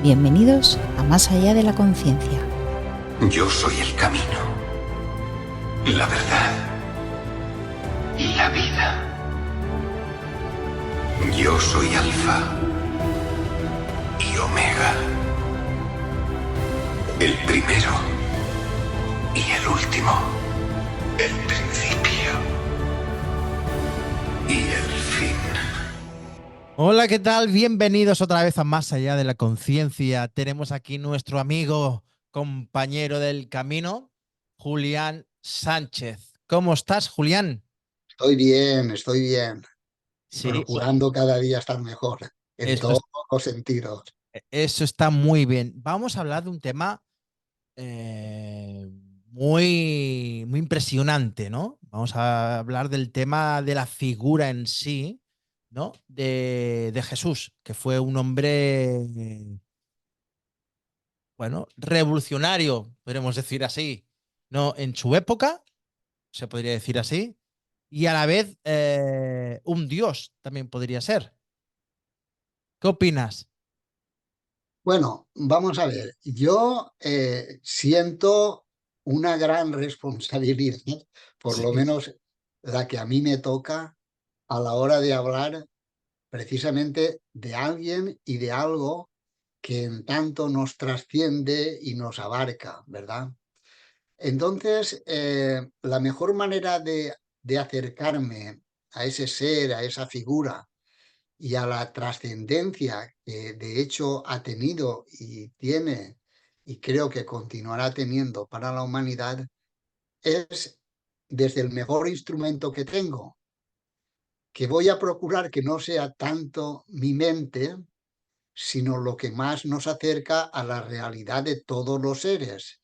Bienvenidos a Más allá de la conciencia. Yo soy el camino, la verdad y la vida. Yo soy Alfa y Omega, el primero y el último, el principio y el fin. Hola, ¿qué tal? Bienvenidos otra vez a Más allá de la conciencia. Tenemos aquí nuestro amigo, compañero del camino, Julián Sánchez. ¿Cómo estás, Julián? Estoy bien. Sí, Procurando cada día estar mejor en eso, todos los sentidos. eso está muy bien. Vamos a hablar de un tema muy impresionante, ¿no? Vamos a hablar del tema de la figura en sí, ¿no? De Jesús, que fue un hombre bueno, revolucionario, podríamos decir así, ¿no? En su época, se podría decir así, y a la vez un dios también podría ser. ¿Qué opinas? Bueno, vamos a ver. Yo siento una gran responsabilidad, por lo Sí, menos la que a mí me toca a la hora de hablar precisamente de alguien y de algo que en tanto nos trasciende y nos abarca, ¿verdad? Entonces, la mejor manera de acercarme a ese ser, a esa figura y a la trascendencia que de hecho ha tenido y tiene y creo que continuará teniendo para la humanidad es desde el mejor instrumento que tengo, que voy a procurar que no sea tanto mi mente, sino lo que más nos acerca a la realidad de todos los seres,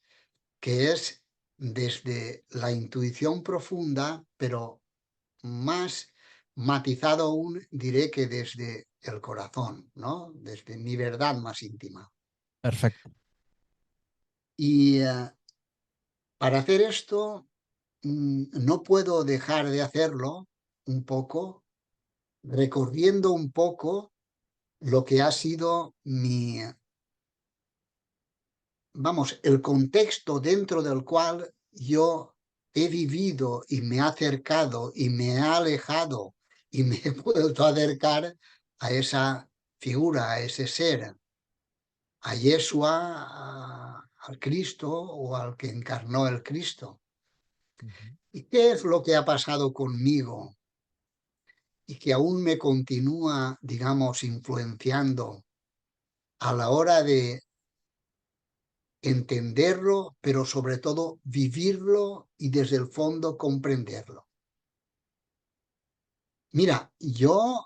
que es desde la intuición profunda, pero más matizado aún, diré que desde el corazón, ¿no? Desde mi verdad más íntima. perfecto. Y para hacer esto, no puedo dejar de hacerlo un poco, recorriendo un poco lo que ha sido vamos, el contexto dentro del cual yo he vivido y me he acercado y me he alejado y me he vuelto a acercar a esa figura, a ese ser, a Yeshua, al Cristo o al que encarnó el Cristo. Ujú. ¿Y qué es lo que ha pasado conmigo y que aún me continúa, digamos, influenciando a la hora de entenderlo, pero sobre todo vivirlo y desde el fondo comprenderlo? Mira, yo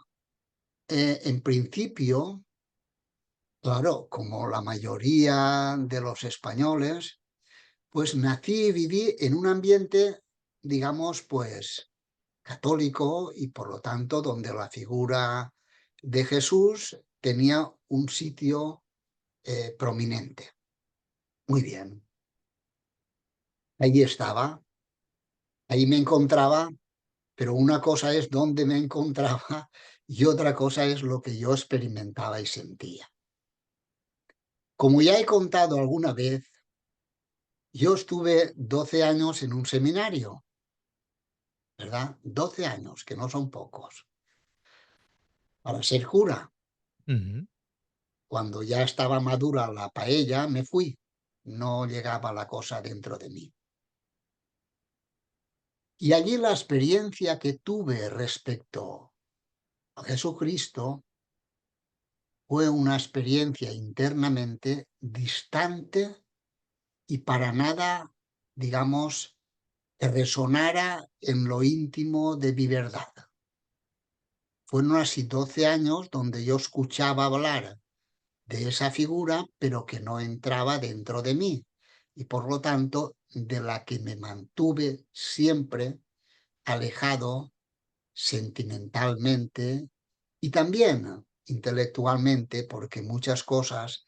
en principio, claro, como la mayoría de los españoles, pues nací y viví en un ambiente, digamos, pues católico y por lo tanto donde la figura de Jesús tenía un sitio prominente. Muy bien, ahí estaba, ahí me encontraba, pero una cosa es dónde me encontraba y otra cosa es lo que yo experimentaba y sentía. Como ya he contado alguna vez, yo estuve 12 años en un seminario, ¿verdad? 12 años, que no son pocos, para ser cura. Ujú. Cuando ya estaba madura la paella, me fui. No llegaba la cosa dentro de mí. Y allí la experiencia que tuve respecto a Jesucristo fue una experiencia internamente distante y para nada, digamos, que resonara en lo íntimo de mi verdad. Fueron así 12 años donde yo escuchaba hablar de esa figura, pero que no entraba dentro de mí y por lo tanto de la que me mantuve siempre alejado sentimentalmente y también intelectualmente, porque muchas cosas,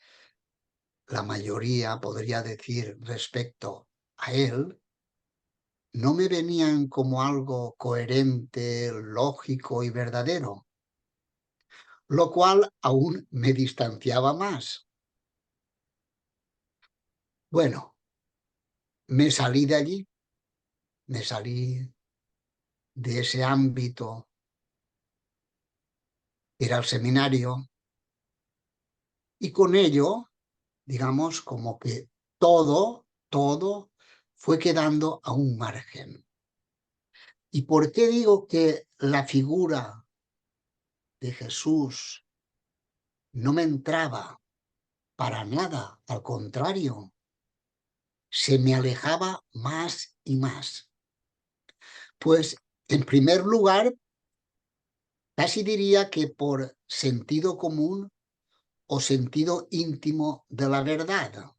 la mayoría podría decir respecto a él, no me venían como algo coherente, lógico y verdadero, lo cual aún me distanciaba más. Bueno, me salí de allí, me salí de ese ámbito, era el seminario, y con ello, digamos, como que todo fue quedando a un margen. ¿Y por qué digo que la figura de Jesús no me entraba para nada? Al contrario, se me alejaba más y más. Pues, en primer lugar, casi diría que por sentido común o sentido íntimo de la verdad.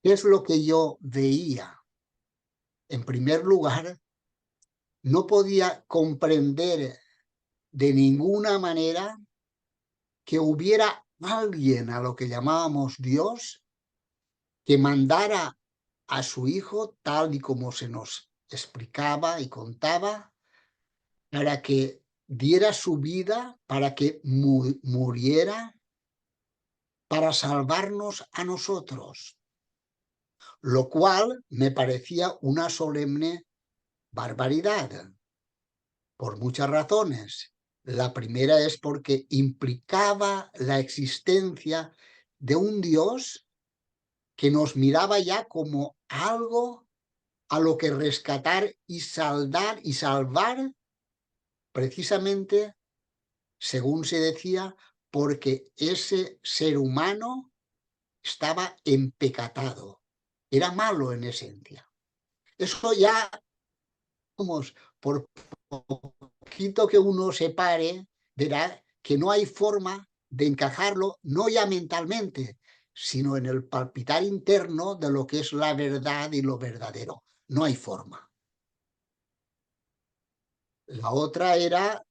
¿Qué es lo que yo veía? En primer lugar, no podía comprender de ninguna manera que hubiera alguien a lo que llamábamos Dios que mandara a su Hijo, tal y como se nos explicaba y contaba, para que diera su vida, para que muriera, para salvarnos a nosotros, lo cual me parecía una solemne barbaridad, por muchas razones. La primera es porque implicaba la existencia de un Dios que nos miraba ya como algo a lo que rescatar y salvar, precisamente, según se decía, porque ese ser humano estaba empecatado, era malo en esencia. Eso ya, vamos, por poquito que uno se pare, verá que no hay forma de encajarlo, no ya mentalmente, sino en el palpitar interno de lo que es la verdad y lo verdadero. No hay forma. La otra era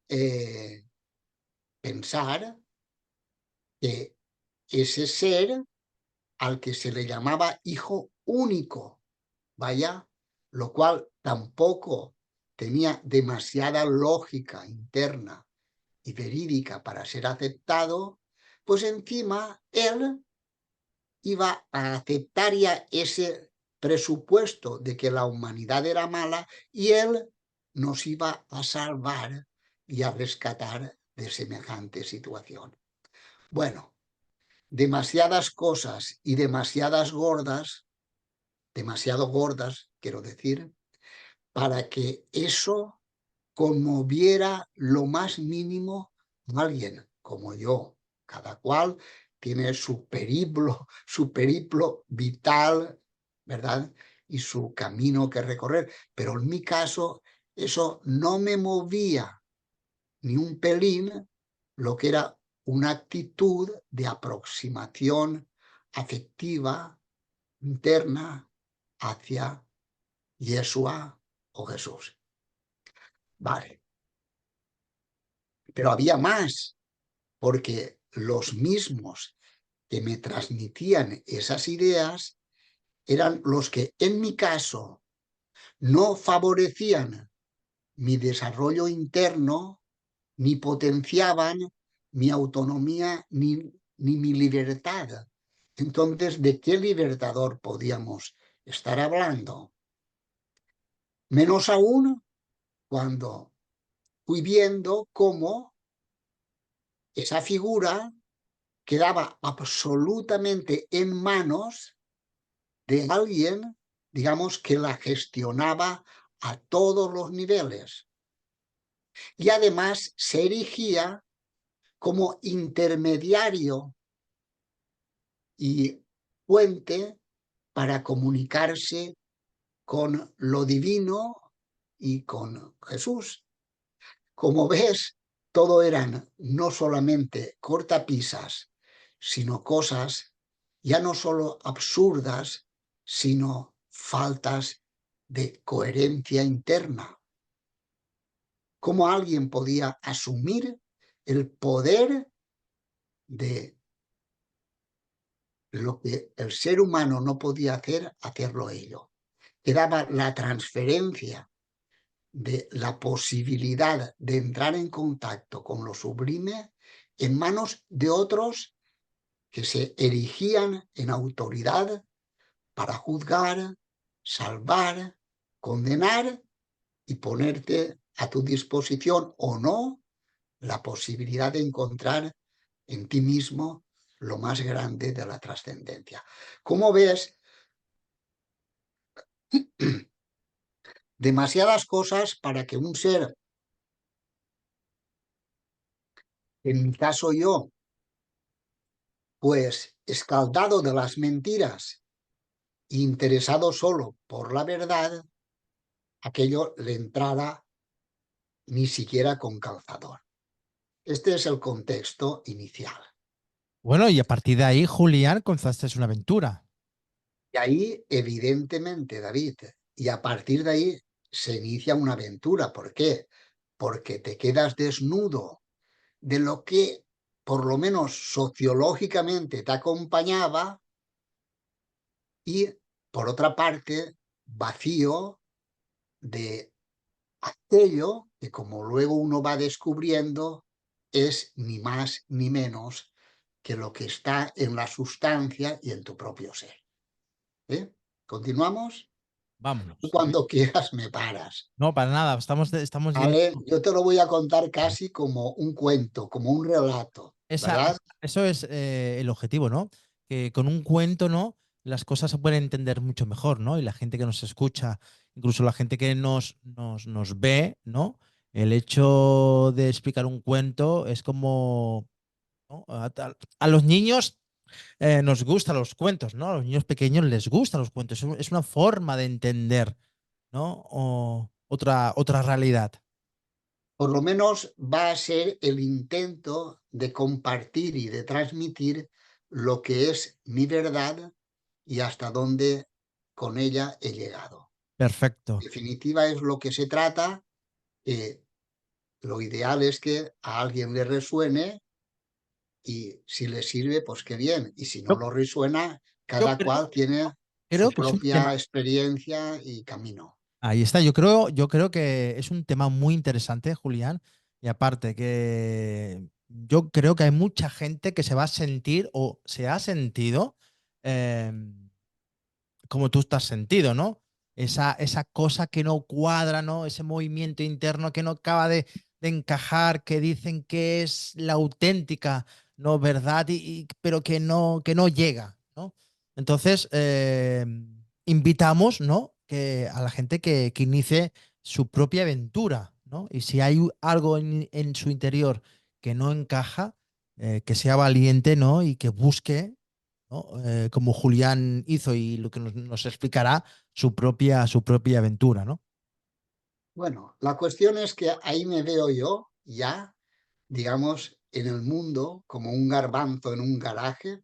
pensar que ese ser al que se le llamaba hijo único, vaya, lo cual tampoco tenía demasiada lógica interna y verídica para ser aceptado, pues encima él iba a aceptar ya ese presupuesto de que la humanidad era mala y él nos iba a salvar y a rescatar de semejante situación. Bueno, demasiadas cosas y demasiado gordas, quiero decir, para que eso conmoviera lo más mínimo a alguien como yo. Cada cual tiene su periplo vital, ¿verdad? Y su camino que recorrer. Pero en mi caso, eso no me movía ni un pelín lo que era una actitud de aproximación afectiva, interna, hacia Yeshua o Jesús. Vale. Pero había más, porque los mismos que me transmitían esas ideas eran los que, en mi caso, no favorecían mi desarrollo interno, ni potenciaban mi autonomía, ni mi libertad. Entonces, ¿de qué libertador podíamos estar hablando? Menos aún cuando fui viendo cómo esa figura quedaba absolutamente en manos de alguien, digamos, que la gestionaba a todos los niveles. Y además se erigía como intermediario y puente para comunicarse con lo divino y con Jesús. Como ves, todo eran no solamente cortapisas, sino cosas ya no solo absurdas, sino faltas de coherencia interna. ¿Cómo alguien podía asumir el poder de lo que el ser humano no podía hacer, hacerlo ello? Quedaba la transferencia de la posibilidad de entrar en contacto con lo sublime en manos de otros que se erigían en autoridad para juzgar, salvar, condenar y ponerte a tu disposición o no la posibilidad de encontrar en ti mismo lo más grande de la trascendencia. ¿Cómo ves? Demasiadas cosas para que un ser, en mi caso yo, pues escaldado de las mentiras, interesado solo por la verdad, aquello le entrara ni siquiera con calzador. Este es el contexto inicial. Bueno, y a partir de ahí, Julián, comenzaste una aventura. Y ahí, evidentemente, David, y a partir de ahí se inicia una aventura. ¿Por qué? Porque te quedas desnudo de lo que, por lo menos sociológicamente, te acompañaba y, por otra parte, vacío de aquello que, como luego uno va descubriendo, es ni más ni menos que lo que está en la sustancia y en tu propio ser. ¿Continuamos? Vámonos. Tú cuando quieras me paras. No, para nada, estamos yendo. ¿Vale? Yo te lo voy a contar casi como un cuento, como un relato, ¿verdad? Eso es el objetivo, ¿no? Que con un cuento, ¿no? Las cosas se pueden entender mucho mejor, ¿no? Y la gente que nos escucha, incluso la gente que nos ve, ¿no? El hecho de explicar un cuento es como, ¿no? A los niños nos gustan los cuentos, ¿no? A los niños pequeños les gustan los cuentos. Es una forma de entender, ¿no? O otra realidad. Por lo menos va a ser el intento de compartir y de transmitir lo que es mi verdad y hasta dónde con ella he llegado. Perfecto. En definitiva es lo que se trata. Lo ideal es que a alguien le resuene y si le sirve, pues qué bien. Y si no Yo, lo resuena, yo cada cual tiene creo su que es un tema. propia experiencia y camino. Ahí está, yo creo que es un tema muy interesante, Julián, y aparte que yo creo que hay mucha gente que se va a sentir o se ha sentido eh, como tú estás sentido, ¿no? Esa cosa que no cuadra, ¿no? Ese movimiento interno que no acaba de encajar, que dicen que es la auténtica, ¿no? Verdad, pero que no llega, ¿no? Entonces, invitamos, ¿no? A la gente que inicie su propia aventura, ¿no? Y si hay algo en su interior que no encaja, que sea valiente, ¿no? Y que busque, ¿no? Como Julián hizo y lo que nos explicará su propia aventura, ¿no? Bueno, la cuestión es que ahí me veo yo ya, digamos, en el mundo como un garbanzo en un garaje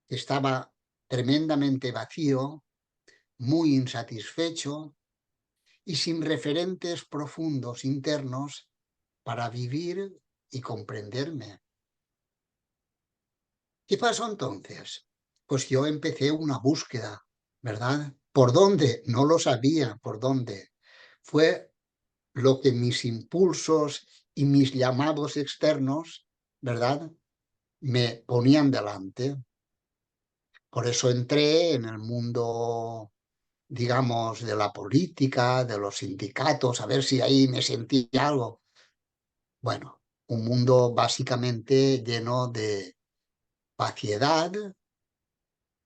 que estaba tremendamente vacío, muy insatisfecho y sin referentes profundos internos para vivir y comprenderme. ¿Qué pasó entonces? Pues yo empecé una búsqueda, ¿verdad? ¿Por dónde? No lo sabía por dónde. Fue lo que mis impulsos y mis llamados externos, ¿verdad? Me ponían delante. Por eso entré en el mundo, digamos, de la política, de los sindicatos, a ver si ahí me sentía algo. Bueno, un mundo básicamente lleno de vaciedad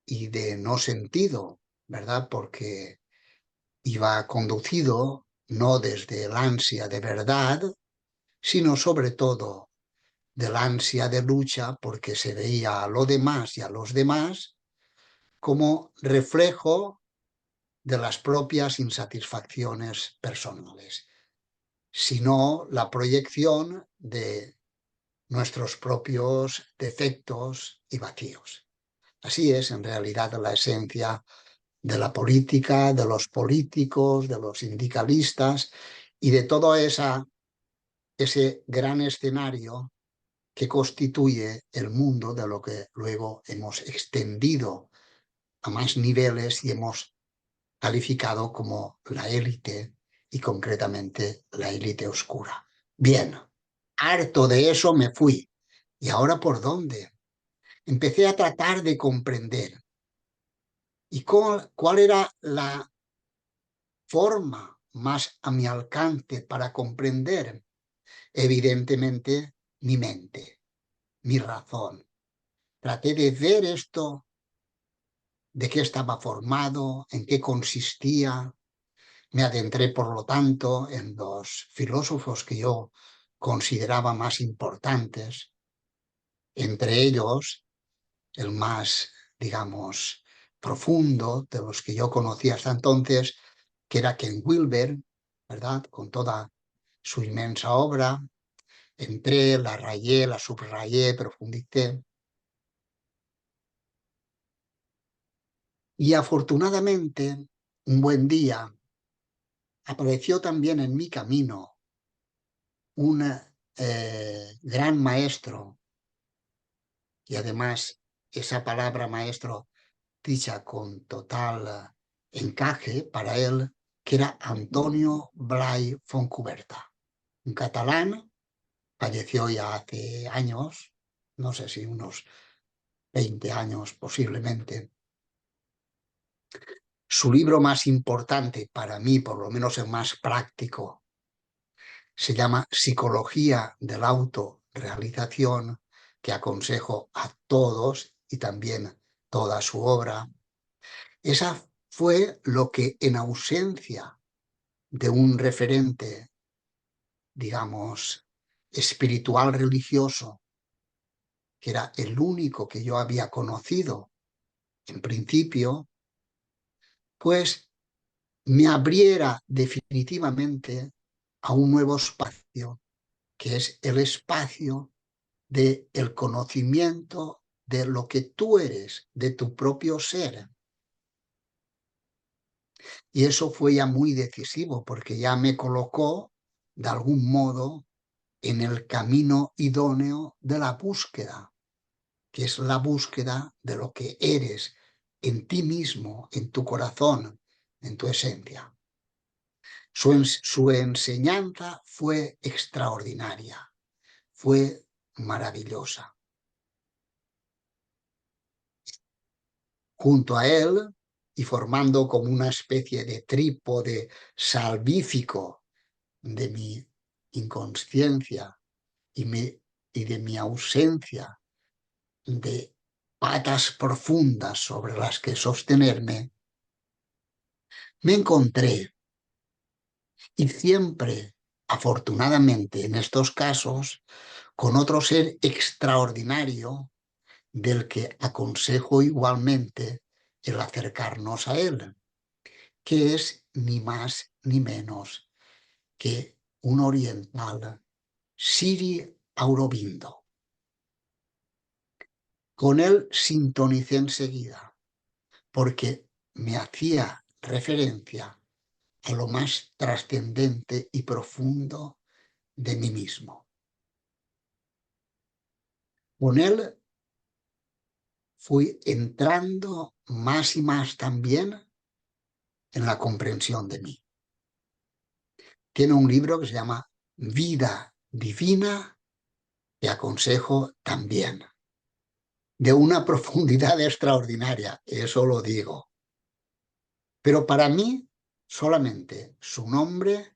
y de no sentido, ¿verdad? Porque iba conducido no desde el ansia de verdad, sino sobre todo del ansia de lucha porque se veía a lo demás y a los demás como reflejo de las propias insatisfacciones personales, sino la proyección de nuestros propios defectos y vacíos. Así es en realidad la esencia de la política, de los políticos, de los sindicalistas y de todo ese gran escenario que constituye el mundo de lo que luego hemos extendido a más niveles y hemos calificado como la élite y concretamente la élite oscura. Bien, harto de eso me fui. ¿Y ahora por dónde? empecé a tratar de comprender. ¿Y cuál era la forma más a mi alcance para comprender? Evidentemente, mi mente, mi razón. Traté de ver esto, de qué estaba formado, en qué consistía. Me adentré, por lo tanto, en los filósofos que yo consideraba más importantes, entre ellos el más, digamos, profundo de los que yo conocía hasta entonces, que era Ken Wilber, ¿verdad? Con toda su inmensa obra. Entré, la rayé, la subrayé, profundicé. Y afortunadamente, un buen día, apareció también en mi camino un gran maestro, y además esa palabra maestro dicha con total encaje para él, que era Antonio Blay Fontcuberta, un catalán, falleció ya hace años, no sé si unos 20 años posiblemente. Su libro más importante para mí, por lo menos el más práctico, se llama Psicología de la Autorrealización, que aconsejo a todos y también toda su obra. Esa fue lo que, en ausencia de un referente, digamos, espiritual religioso, que era el único que yo había conocido en principio, pues me abriera definitivamente a un nuevo espacio, que es el espacio del conocimiento de lo que tú eres, de tu propio ser. Y eso fue ya muy decisivo, porque ya me colocó, de algún modo, en el camino idóneo de la búsqueda, que es la búsqueda de lo que eres en ti mismo, en tu corazón, en tu esencia. Su enseñanza fue extraordinaria, fue maravillosa. Junto a él, y formando como una especie de trípode salvífico de mi inconsciencia y de mi ausencia de patas profundas sobre las que sostenerme, me encontré, y siempre, afortunadamente en estos casos, con otro ser extraordinario del que aconsejo igualmente el acercarnos a él, que es ni más ni menos que un oriental, Sri Aurobindo. Con él sintonicé enseguida, porque me hacía referencia a lo más trascendente y profundo de mí mismo. Con él fui entrando más y más también en la comprensión de mí. Tiene un libro que se llama Vida Divina, que aconsejo también, de una profundidad extraordinaria, eso lo digo. Pero para mí, solamente su nombre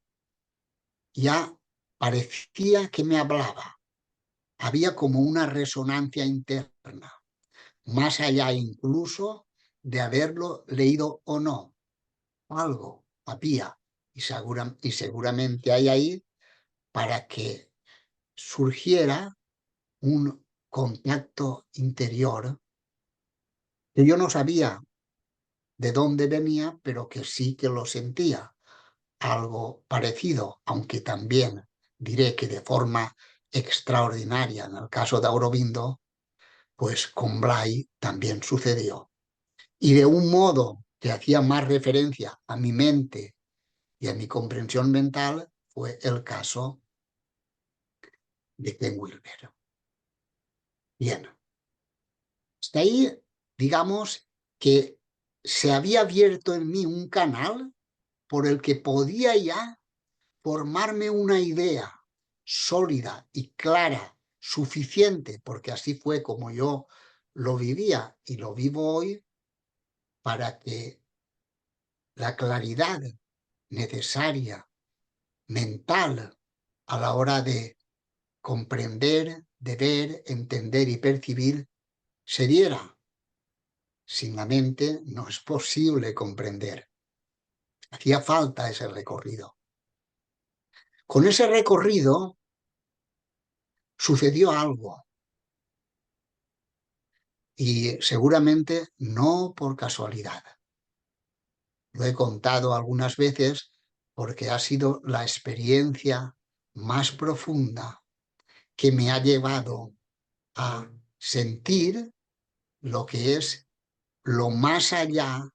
ya parecía que me hablaba. Había como una resonancia interna, más allá incluso de haberlo leído o no. Algo había, y seguramente hay ahí, para que surgiera un contacto interior que yo no sabía de dónde venía, pero que sí que lo sentía. Algo parecido, aunque también diré que de forma extraordinaria en el caso de Aurobindo, pues con Blay también sucedió. Y de un modo que hacía más referencia a mi mente y a mi comprensión mental, fue el caso de Ken Wilber. Bien, hasta ahí, digamos que se había abierto en mí un canal por el que podía ya formarme una idea sólida y clara, suficiente, porque así fue como yo lo vivía y lo vivo hoy para que la claridad necesaria mental a la hora de comprender, de ver, entender y percibir se diera. Sin la mente no es posible comprender. Hacía falta ese recorrido. Con ese recorrido sucedió algo y seguramente no por casualidad. Lo he contado algunas veces porque ha sido la experiencia más profunda que me ha llevado a sentir lo que es lo más allá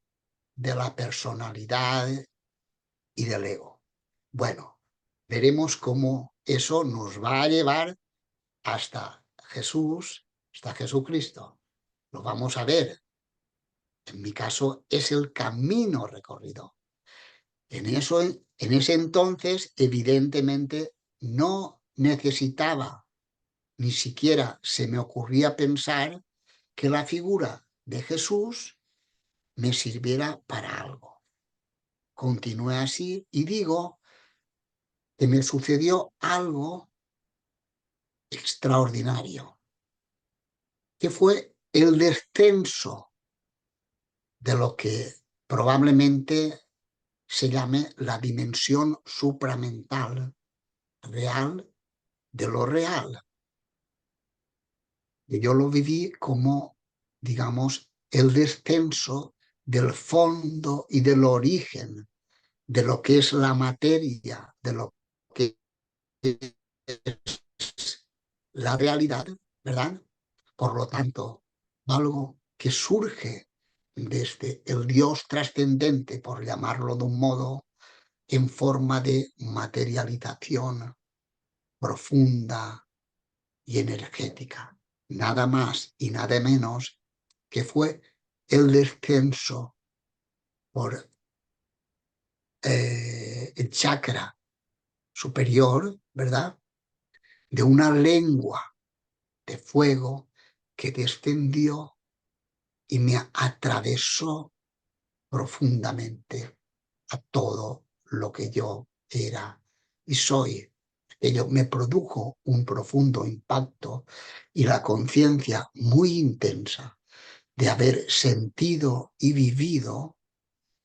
de la personalidad y del ego. Bueno, veremos cómo eso nos va a llevar hasta Jesús, hasta Jesucristo. Lo vamos a ver. En mi caso es el camino recorrido. En ese entonces, evidentemente, no necesitaba, ni siquiera se me ocurría pensar que la figura de Jesús me sirviera para algo. Continué así y digo que me sucedió algo extraordinario, que fue el descenso de lo que probablemente se llame la dimensión supramental real de lo real. Y yo lo viví como, digamos, el descenso del fondo y del origen de lo que es la materia, de lo que es la realidad, ¿verdad? Por lo tanto, algo que surge desde el Dios trascendente, por llamarlo de un modo, en forma de materialización profunda y energética. Nada más y nada menos que fue el descenso por el chakra superior, ¿verdad? De una lengua de fuego que descendió y me atravesó profundamente a todo lo que yo era y soy. Ello me produjo un profundo impacto y la conciencia muy intensa de haber sentido y vivido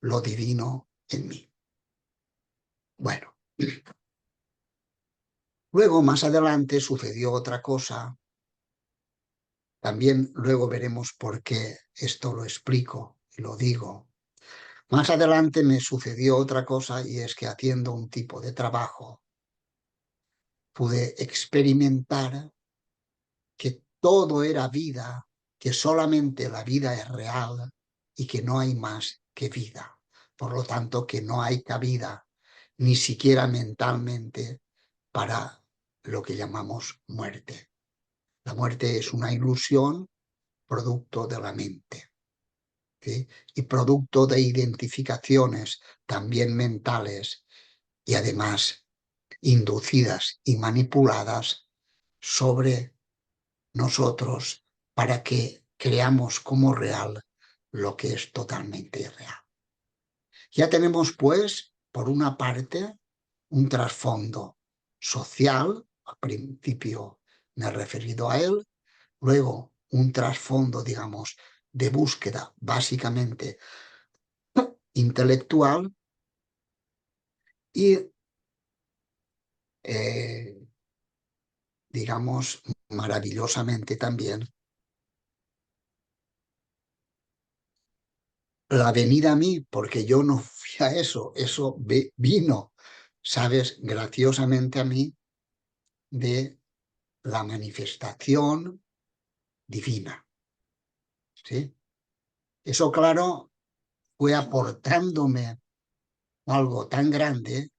lo divino en mí. Bueno, luego más adelante sucedió otra cosa. También luego veremos por qué esto lo explico y lo digo. Más adelante me sucedió otra cosa y es que haciendo un tipo de trabajo pude experimentar que todo era vida, que solamente la vida es real y que no hay más que vida. Por lo tanto, que no hay cabida, ni siquiera mentalmente, para lo que llamamos muerte. La muerte es una ilusión producto de la mente, ¿sí? Y producto de identificaciones también mentales y además inducidas y manipuladas sobre nosotros para que creamos como real lo que es totalmente irreal. Ya tenemos, pues, por una parte, un trasfondo social, al principio me he referido a él, luego un trasfondo, digamos, de búsqueda básicamente intelectual y, digamos, maravillosamente también la venida a mí, porque yo no fui a eso vino, sabes, graciosamente a mí de la manifestación divina, ¿sí? Eso, claro, fue aportándome algo tan grande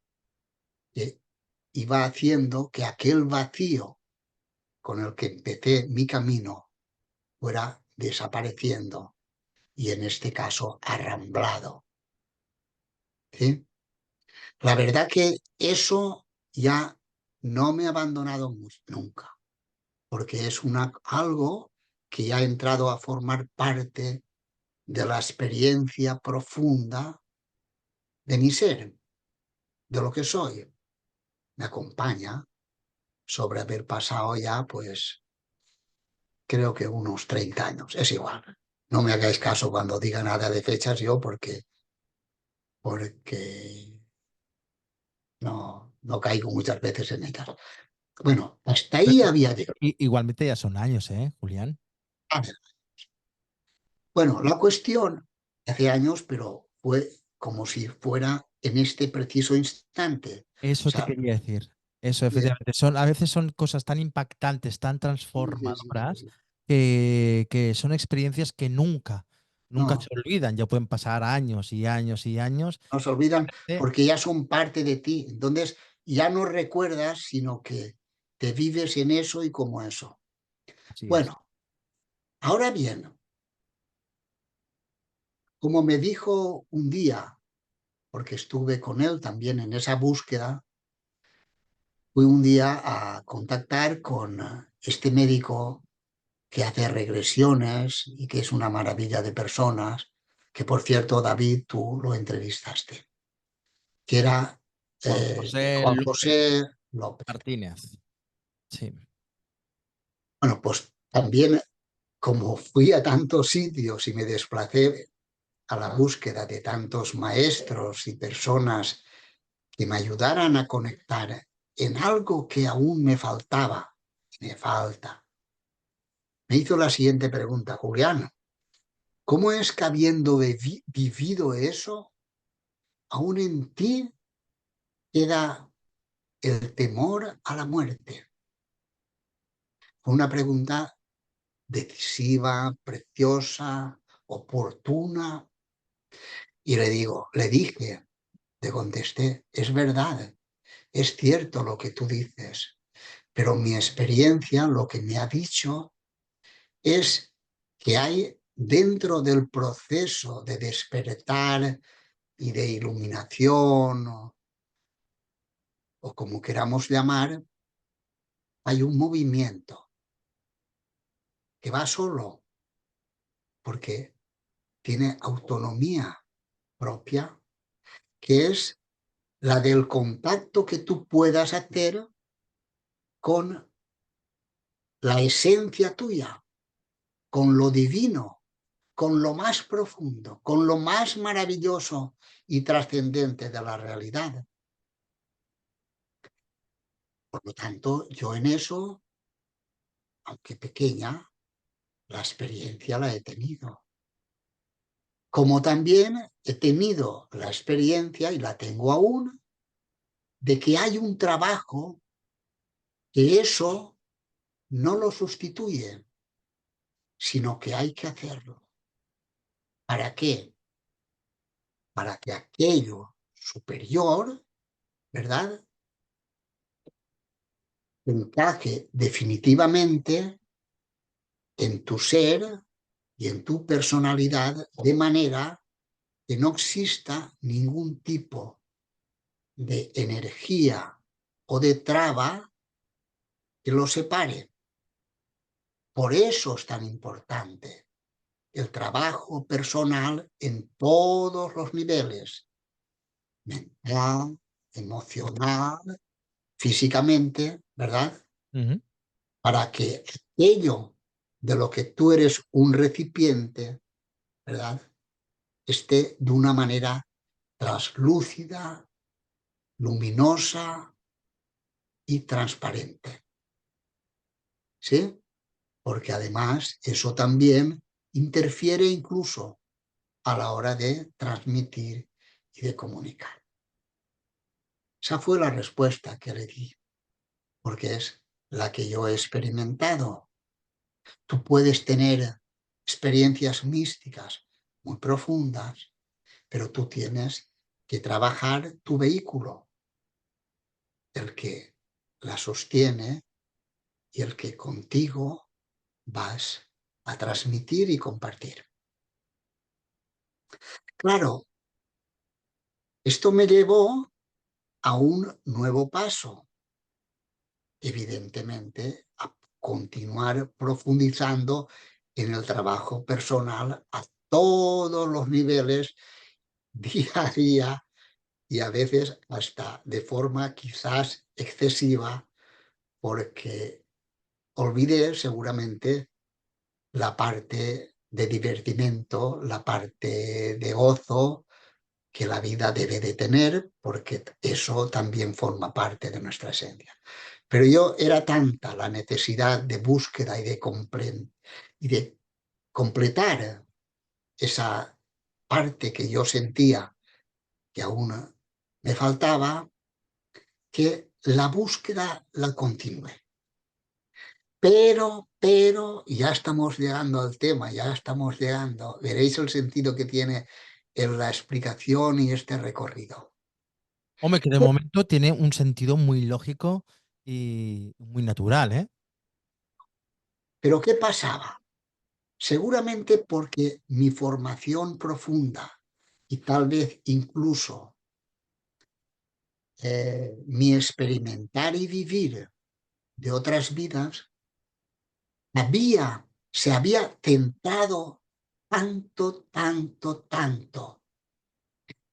que iba haciendo que aquel vacío con el que empecé mi camino fuera desapareciendo y en este caso arramblado, ¿sí? La verdad que eso ya no me ha abandonado nunca, porque es algo que ya ha entrado a formar parte de la experiencia profunda de mi ser, de lo que soy. Me acompaña sobre haber pasado ya, pues, creo que unos 30 años. Es igual. No me hagáis caso cuando diga nada de fechas yo porque no caigo muchas veces en ellas. Bueno, hasta ahí Pero había llegado. igualmente ya son años, Julián? A ver, bueno, la cuestión hace años, pero fue como si fuera en este preciso instante. O Eso te sea, quería decir. Eso, y es- efectivamente. A veces son cosas tan impactantes, tan sí, sí, sí, transformadoras, sí. que son experiencias que nunca se No, olvidan. Ya pueden pasar años y años y años. no se olvidan Eh, porque ya son parte de ti. Entonces, ya no recuerdas, sino que te vives en eso y como eso. Así es. Bueno, ahora bien, como me dijo un día, porque estuve con él también en esa búsqueda, fui un día a contactar con este médico que hace regresiones y que es una maravilla de personas, que por cierto, David, tú lo entrevistaste, que era Juan José Juan López José López. Martínez. Sí. Bueno, pues también como fui a tantos sitios y me desplacé a la búsqueda de tantos maestros y personas que me ayudaran a conectar en algo que aún me faltaba, me falta. Me hizo la siguiente pregunta, Julián, ¿cómo es que habiendo vivido eso, aún en ti queda el temor a la muerte? Fue una pregunta decisiva, preciosa, oportuna. Y le dije, le contesté, es verdad, es cierto lo que tú dices, pero mi experiencia lo que me ha dicho es que hay dentro del proceso de despertar y de iluminación, o como queramos llamar, hay un movimiento que va solo porque tiene autonomía propia, que es la del contacto que tú puedas hacer con la esencia tuya, con lo divino, con lo más profundo, con lo más maravilloso y trascendente de la realidad. Por lo tanto, yo en eso, aunque pequeña, la experiencia la he tenido. Como también he tenido la experiencia, y la tengo aún, de que hay un trabajo que eso no lo sustituye, sino que hay que hacerlo. ¿Para qué? Para que aquello superior, ¿verdad?, encaje definitivamente en tu ser y en tu personalidad de manera que no exista ningún tipo de energía o de traba que lo separe. Por eso es tan importante el trabajo personal en todos los niveles, mental, emocional, físicamente, ¿verdad? Ujú. Para que aquello de lo que tú eres un recipiente, ¿verdad?, esté de una manera translúcida, luminosa y transparente. ¿Sí? Porque además eso también interfiere incluso a la hora de transmitir y de comunicar. Esa fue la respuesta que le di, porque es la que yo he experimentado. Tú puedes tener experiencias místicas muy profundas, pero tú tienes que trabajar tu vehículo, el que la sostiene y el que contigo vas a transmitir y compartir. Claro, esto me llevó a un nuevo paso, evidentemente, a continuar profundizando en el trabajo personal a todos los niveles, día a día, y a veces hasta de forma quizás excesiva, porque olvidé seguramente la parte de divertimento, la parte de gozo que la vida debe de tener, porque eso también forma parte de nuestra esencia. Pero era tanta la necesidad de búsqueda y de completar esa parte que yo sentía que aún me faltaba, que la búsqueda la continué. Pero, ya estamos llegando al tema, ya estamos llegando, veréis el sentido que tiene en la explicación y este recorrido. Hombre, que de momento tiene un sentido muy lógico y muy natural, ¿eh? Pero ¿qué pasaba? Seguramente porque mi formación profunda y tal vez incluso mi experimentar y vivir de otras vidas se había tentado tanto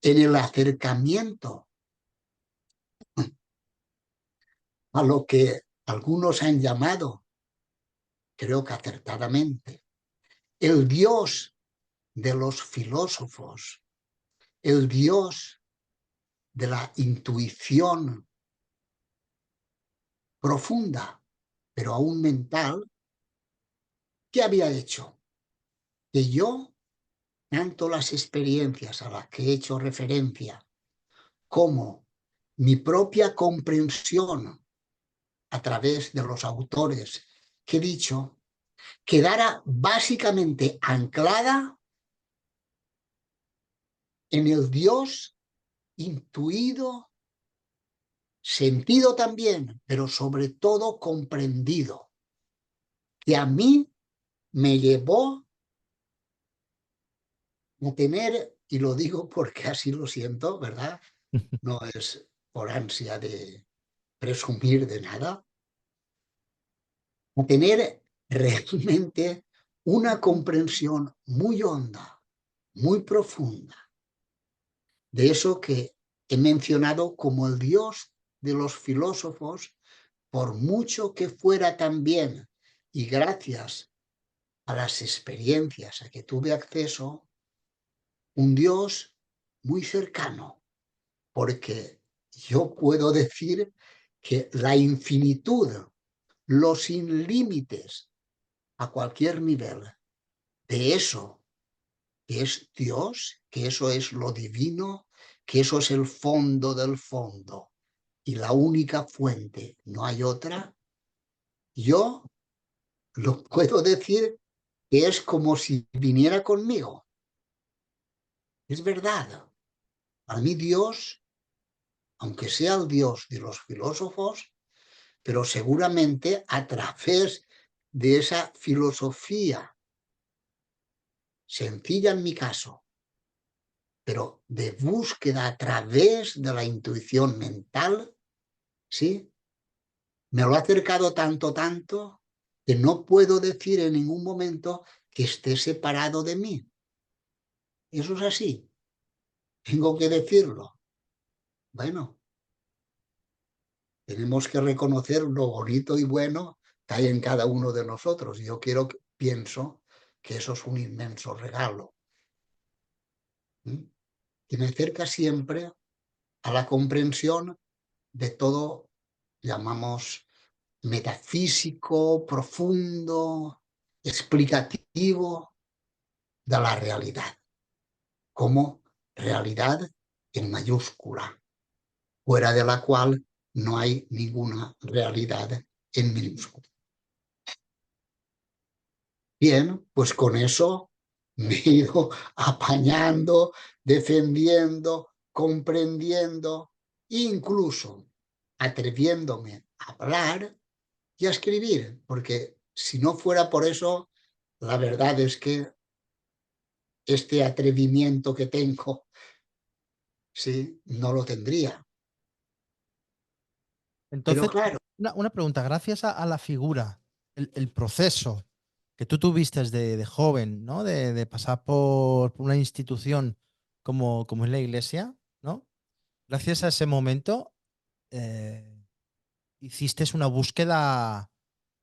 en el acercamiento a lo que algunos han llamado, creo que acertadamente, el Dios de los filósofos, el Dios de la intuición profunda, pero aún mental. ¿Qué había hecho? Que yo, tanto las experiencias a las que he hecho referencia, como mi propia comprensión a través de los autores que he dicho, quedara básicamente anclada en el Dios intuido, sentido también, pero sobre todo comprendido, que a mí me llevó a tener, y lo digo porque así lo siento, ¿verdad? No es por ansia de presumir de nada, a tener realmente una comprensión muy honda, muy profunda, de eso que he mencionado como el Dios de los filósofos, por mucho que fuera también, y gracias a las experiencias a que tuve acceso, un Dios muy cercano, porque yo puedo decir que la infinitud, los sin límites a cualquier nivel de eso que es Dios, que eso es lo divino, que eso es el fondo del fondo y la única fuente, no hay otra, yo lo puedo decir que es como si viniera conmigo. Es verdad. Para mí Dios, aunque sea el Dios de los filósofos, pero seguramente a través de esa filosofía sencilla en mi caso, pero de búsqueda a través de la intuición mental, ¿sí? Me lo ha acercado tanto, que no puedo decir en ningún momento que esté separado de mí. Eso es así. Tengo que decirlo. Bueno, tenemos que reconocer lo bonito y bueno que hay en cada uno de nosotros. Yo pienso que eso es un inmenso regalo. Que me acerca siempre a la comprensión de todo, llamamos metafísico, profundo, explicativo de la realidad, como realidad en mayúscula, fuera de la cual no hay ninguna realidad en minúscula. Bien, pues con eso me he ido apañando, defendiendo, comprendiendo, incluso atreviéndome a hablar y a escribir, porque si no fuera por eso, la verdad es que este atrevimiento que tengo, sí, no lo tendría. Pero Entonces, claro, una pregunta, gracias a la figura, el proceso que tú tuviste de joven, ¿no? De pasar por una institución como es la iglesia, ¿no? Gracias a ese momento eh, hiciste una búsqueda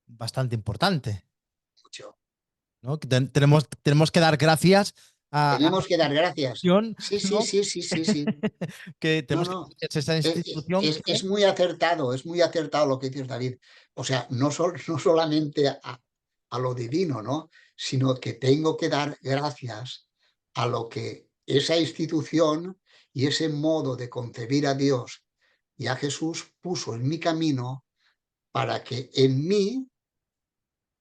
bastante importante, Mucho. ¿no? Que tenemos que dar gracias a Tenemos que esta dar gracias. institución, Sí, sí, ¿no? sí, sí, sí, sí. Que No, tenemos que dar no. gracias a esta institución Es que muy acertado lo que dices, David. O sea, no solamente a lo divino, ¿no? Sino que tengo que dar gracias a lo que esa institución y ese modo de concebir a Dios y a Jesús puso en mi camino para que en mí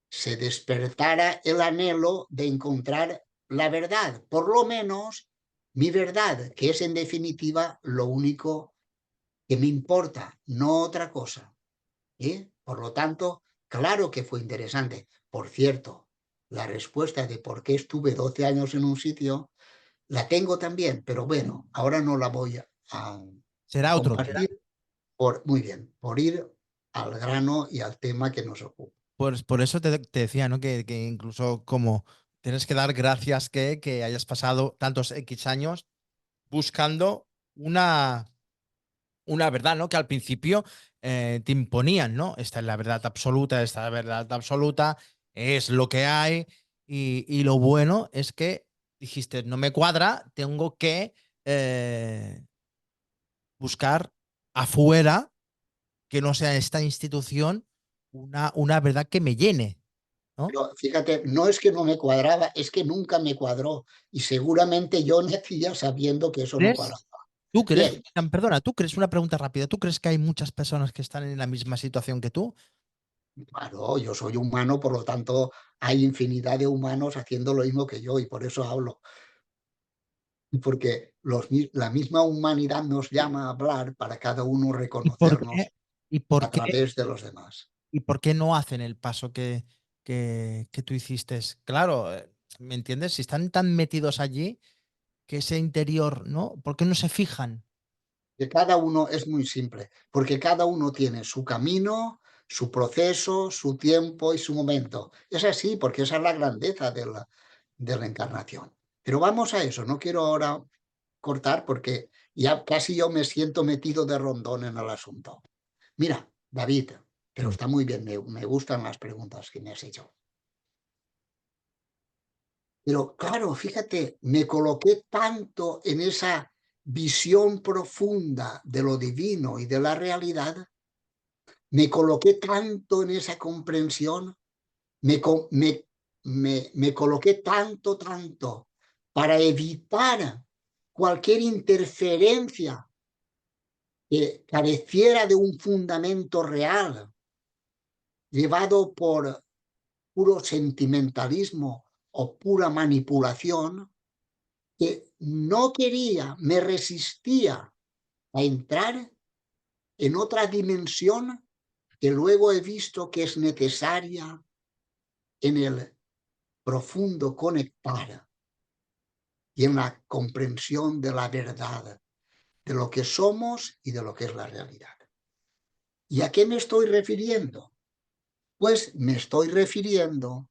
se despertara el anhelo de encontrar la verdad, por lo menos mi verdad, que es en definitiva lo único que me importa, no otra cosa. Por lo tanto, claro que fue interesante. Por cierto, la respuesta de por qué estuve 12 años en un sitio la tengo también, pero bueno, ahora no la voy a será otro día. compartir muy bien, por ir al grano y al tema que nos ocupa. Por eso te decía, ¿no? Que incluso como tienes que dar gracias que hayas pasado tantos X años buscando una verdad, ¿no? Que al principio te imponían, ¿no? Esta es la verdad absoluta, esta es la verdad absoluta, es lo que hay. Y lo bueno es que dijiste, no me cuadra, tengo que buscar afuera, que no sea esta institución, una verdad que me llene, ¿no? Pero fíjate, no es que no me cuadraba, es que nunca me cuadró y seguramente yo nacía sabiendo que eso no ¿Crees? cuadraba. ¿Tú crees? Bien, Perdona, ¿tú crees? Una pregunta rápida. ¿Tú crees que hay muchas personas que están en la misma situación que tú? claro, yo soy humano, por lo tanto hay infinidad de humanos haciendo lo mismo que yo y por eso hablo. Porque la misma humanidad nos llama a hablar para cada uno ¿Y por qué? reconocernos ¿Y por a qué? través de los demás. ¿Y por qué no hacen el paso que tú hiciste? Claro, ¿me entiendes? Si están tan metidos allí, que ese interior, ¿no? ¿Por qué no se fijan? Que cada uno es muy simple, porque cada uno tiene su camino, su proceso, su tiempo y su momento. Es así, porque esa es la grandeza de la encarnación. Pero vamos a eso, no quiero ahora cortar porque ya casi yo me siento metido de rondón en el asunto. Mira, David, pero Mm. está muy bien, me gustan las preguntas que me has hecho. Pero claro, fíjate, me coloqué tanto en esa visión profunda de lo divino y de la realidad, me coloqué tanto en esa comprensión, me coloqué tanto para evitar cualquier interferencia que careciera de un fundamento real, llevado por puro sentimentalismo o pura manipulación, que no quería, me resistía a entrar en otra dimensión que luego he visto que es necesaria en el profundo conectar y en la comprensión de la verdad, de lo que somos y de lo que es la realidad. ¿Y a qué me estoy refiriendo? Pues me estoy refiriendo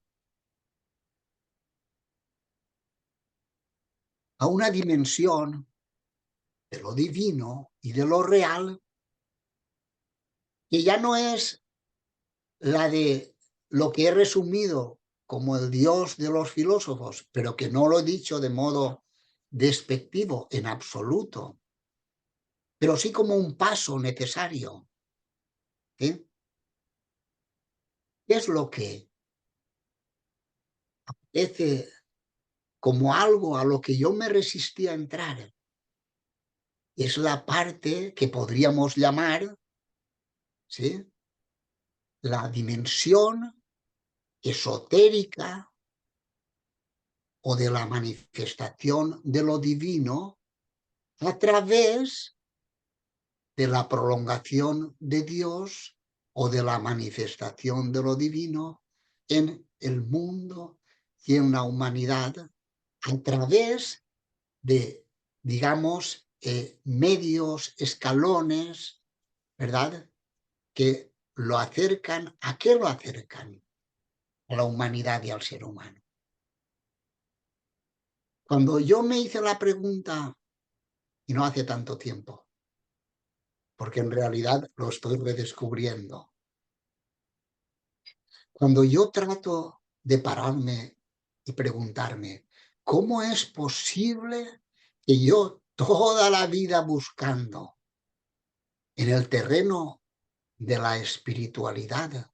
a una dimensión de lo divino y de lo real que ya no es la de lo que he resumido como el Dios de los filósofos, pero que no lo he dicho de modo despectivo en absoluto, pero sí como un paso necesario. ¿Qué es lo que es como algo a lo que yo me resistí a entrar? Es la parte que podríamos llamar, ¿sí?, la dimensión esotérica o de la manifestación de lo divino a través de la prolongación de Dios o de la manifestación de lo divino en el mundo y en la humanidad a través de, digamos, medios, escalones, ¿verdad?, que lo acercan. ¿A qué lo acercan? a la humanidad y al ser humano. Cuando yo me hice la pregunta, y no hace tanto tiempo, porque en realidad lo estoy redescubriendo, cuando yo trato de pararme y preguntarme, ¿cómo es posible que yo toda la vida buscando en el terreno de la espiritualidad,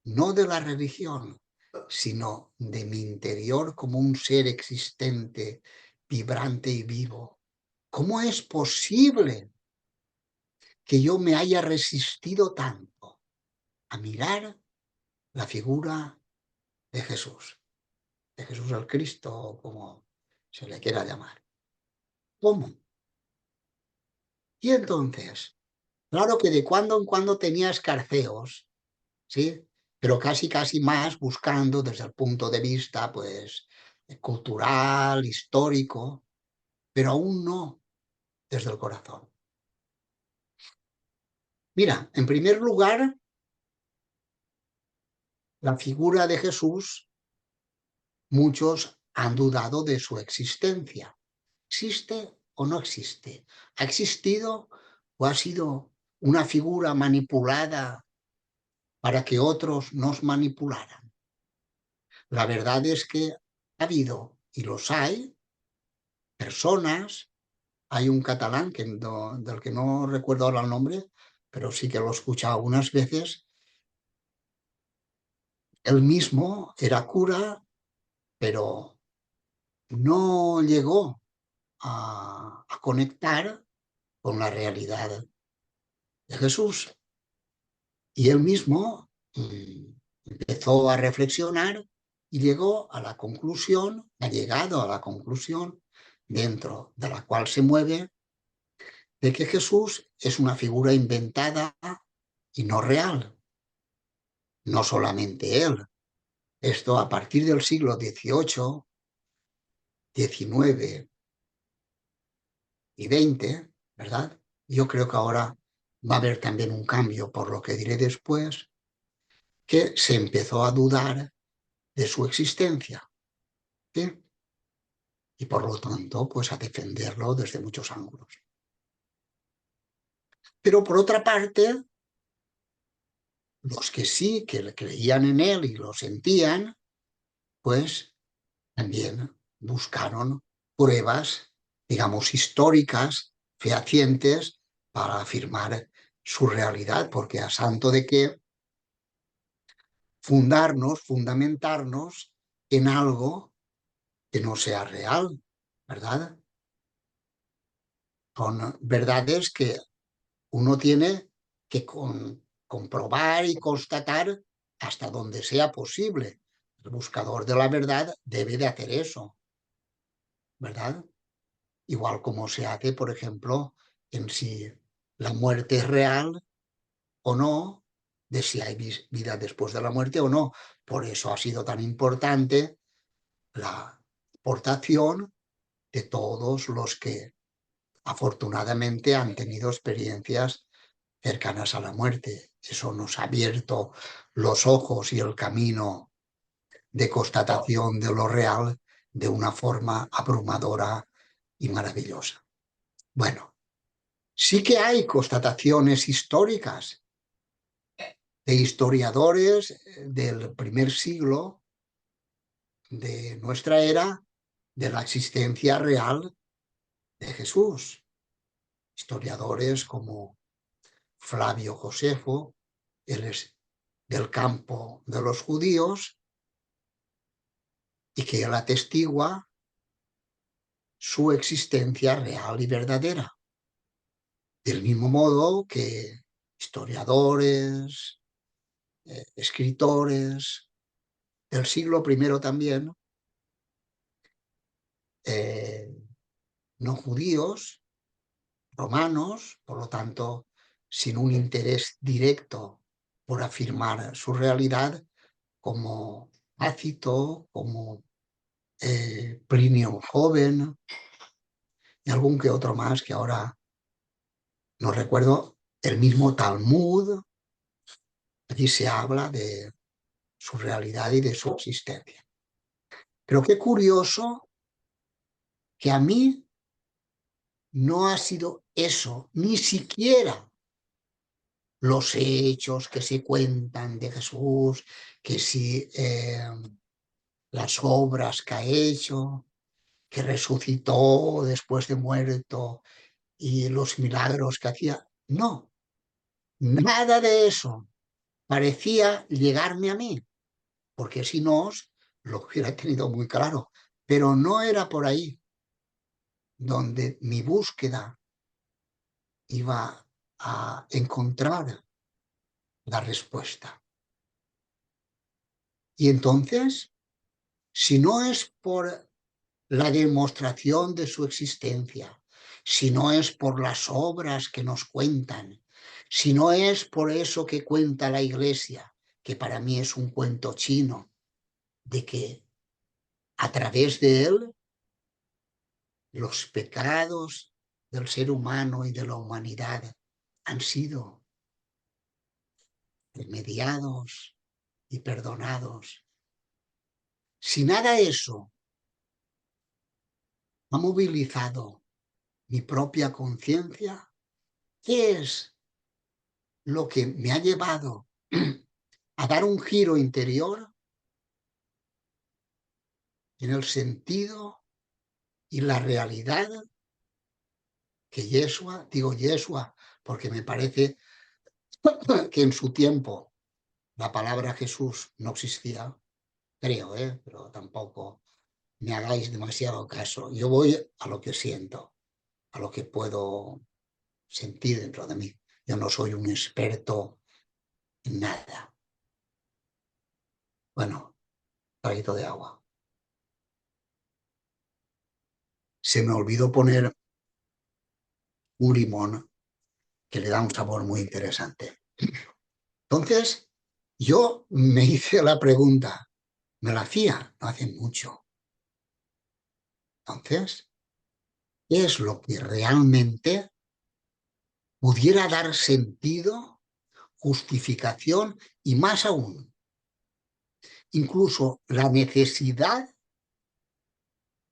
no de la religión, sino de mi interior como un ser existente, vibrante y vivo? ¿Cómo es posible que yo me haya resistido tanto a mirar la figura de Jesús el Cristo, como se le quiera llamar? ¿Cómo? Y entonces, claro que de cuando en cuando tenía escarceos, ¿sí? Pero casi más buscando desde el punto de vista, pues, cultural, histórico, pero aún no desde el corazón. Mira, en primer lugar, la figura de Jesús, muchos han dudado de su existencia. ¿Existe o no existe? ¿Ha existido o ha sido una figura manipulada para que otros nos manipularan? La verdad es que ha habido, y los hay, personas. Hay un catalán del que no recuerdo ahora el nombre, pero sí que lo he escuchado algunas veces. Él mismo era cura, pero no llegó a conectar con la realidad de Jesús. Y él mismo empezó a reflexionar y llegó a la conclusión, ha llegado a la conclusión, dentro de la cual se mueve, de que Jesús es una figura inventada y no real. No solamente él. Esto a partir del siglo XVIII, XIX y XX, ¿verdad? Yo creo que ahora va a haber también un cambio, por lo que diré después, que se empezó a dudar de su existencia, ¿sí? Y por lo tanto, pues a defenderlo desde muchos ángulos. Pero por otra parte, los que sí, que creían en él y lo sentían, pues también buscaron pruebas, digamos, históricas, fehacientes, para afirmar su realidad, porque a santo de qué fundamentarnos en algo que no sea real, ¿verdad? Son verdades que uno tiene que comprobar y constatar hasta donde sea posible. El buscador de la verdad debe de hacer eso, ¿verdad? Igual como se hace, por ejemplo, en si la muerte es real o no, de si hay vida después de la muerte o no. Por eso ha sido tan importante la aportación de todos los que afortunadamente han tenido experiencias cercanas a la muerte. Eso nos ha abierto los ojos y el camino de constatación de lo real de una forma abrumadora y maravillosa. Bueno, sí que hay constataciones históricas de historiadores del primer siglo de nuestra era de la existencia real de Jesús. Historiadores como Flavio Josefo, él es del campo de los judíos, y que él atestigua su existencia real y verdadera. Del mismo modo que historiadores, escritores del siglo I también, no judíos, romanos, por lo tanto, sin un interés directo por afirmar su realidad, como Tácito, como Plinio Joven y algún que otro más que ahora no recuerdo. El mismo Talmud, allí se habla de su realidad y de su existencia. Pero qué curioso que a mí no ha sido eso, ni siquiera los hechos que se cuentan de Jesús, que si las obras que ha hecho, que resucitó después de muerto y los milagros que hacía. No, nada de eso parecía llegarme a mí, porque si no, lo hubiera tenido muy claro. Pero no era por ahí donde mi búsqueda iba a encontrar la respuesta. Y entonces, si no es por la demostración de su existencia, si no es por las obras que nos cuentan, si no es por eso que cuenta la Iglesia, que para mí es un cuento chino, de que a través de él los pecados del ser humano y de la humanidad han sido remediados y perdonados. Si nada eso ha movilizado mi propia conciencia, ¿qué es lo que me ha llevado a dar un giro interior en el sentido y la realidad que Yeshua, digo Yeshua, porque me parece que en su tiempo la palabra Jesús no existía, creo, pero tampoco me hagáis demasiado caso. Yo voy a lo que siento, a lo que puedo sentir dentro de mí. Yo no soy un experto en nada. Bueno, traguito de agua. Se me olvidó poner un limón que le da un sabor muy interesante. Entonces, yo me hice la pregunta, me la hacía no hace mucho. Entonces, ¿qué es lo que realmente pudiera dar sentido, justificación y más aún, incluso la necesidad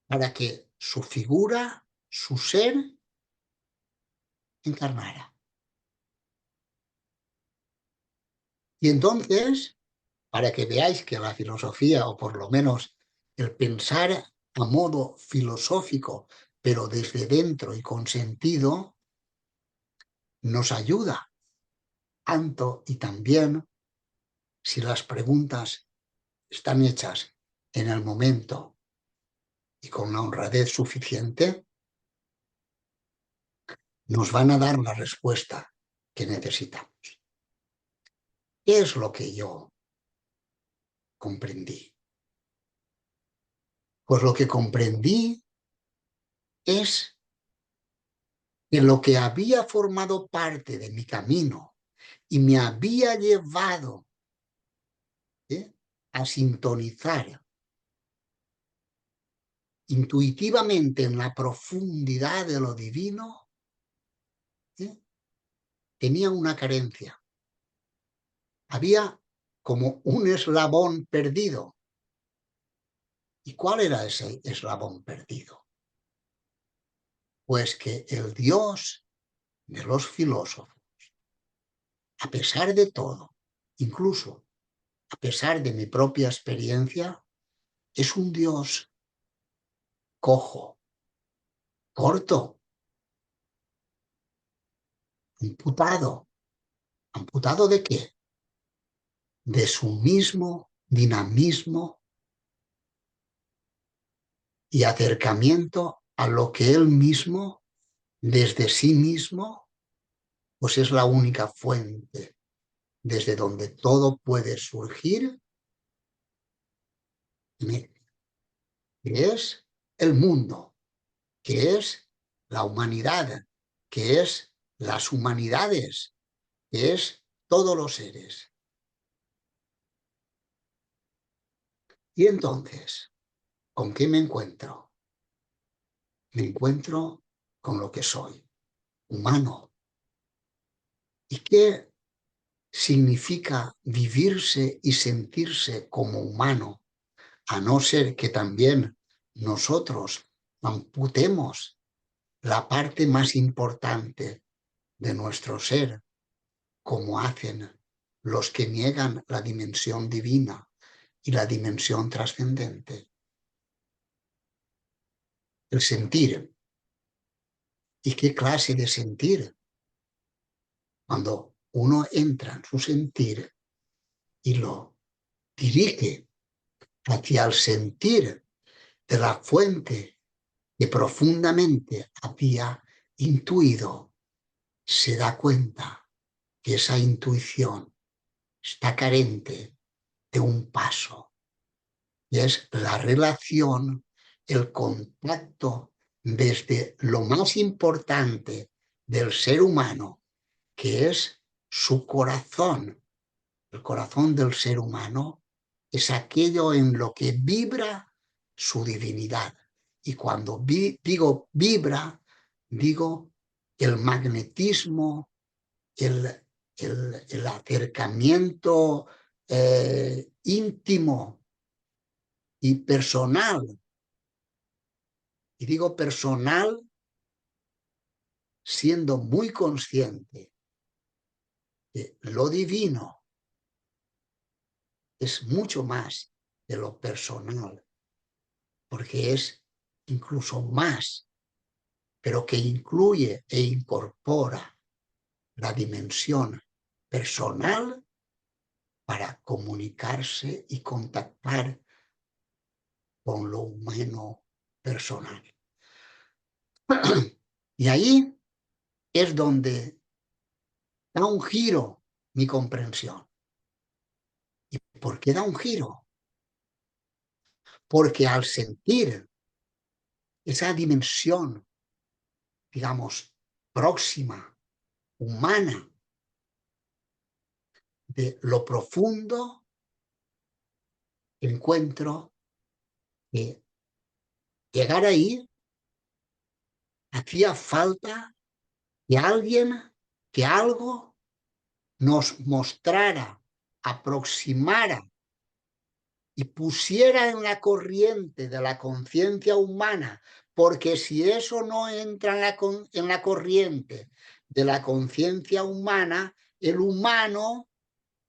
para que su figura, su ser, encarnara? Y entonces, para que veáis que la filosofía, o por lo menos el pensar a modo filosófico, pero desde dentro y con sentido, nos ayuda tanto y también si las preguntas están hechas en el momento y con la honradez suficiente, nos van a dar la respuesta que necesitamos. ¿Qué es lo que yo comprendí? Pues lo que comprendí es que lo que había formado parte de mi camino y me había llevado a sintonizar intuitivamente en la profundidad de lo divino, tenía una carencia. Había como un eslabón perdido. ¿Y cuál era ese eslabón perdido? Pues que el Dios de los filósofos, a pesar de todo, incluso a pesar de mi propia experiencia, es un Dios cojo, corto, amputado. ¿Amputado de qué? De su mismo dinamismo y acercamiento a lo que él mismo, desde sí mismo, pues es la única fuente desde donde todo puede surgir, que es el mundo, que es la humanidad, que es las humanidades, que es todos los seres. Y entonces, ¿con qué me encuentro? Me encuentro con lo que soy, humano. ¿Y qué significa vivirse y sentirse como humano, a no ser que también nosotros amputemos la parte más importante de nuestro ser, como hacen los que niegan la dimensión divina y la dimensión trascendente. El sentir. ¿Y qué clase de sentir? Cuando uno entra en su sentir y lo dirige hacia el sentir de la fuente que profundamente había intuido, se da cuenta que esa intuición está carente de un paso. Y es la relación, el contacto desde lo más importante del ser humano, que es su corazón. El corazón del ser humano es aquello en lo que vibra su divinidad. Y cuando digo vibra, digo el magnetismo, el acercamiento íntimo y personal. Y digo personal siendo muy consciente que lo divino es mucho más de lo personal, porque es incluso más, pero que incluye e incorpora la dimensión personal para comunicarse y contactar con lo humano personal. Y ahí es donde da un giro mi comprensión. ¿Y por qué da un giro? Porque al sentir esa dimensión, digamos, próxima, humana, de lo profundo, encuentro que llegar ahí hacía falta que alguien, que algo nos mostrara, aproximara y pusiera en la corriente de la conciencia humana, porque si eso no entra en la corriente de la conciencia humana, el humano,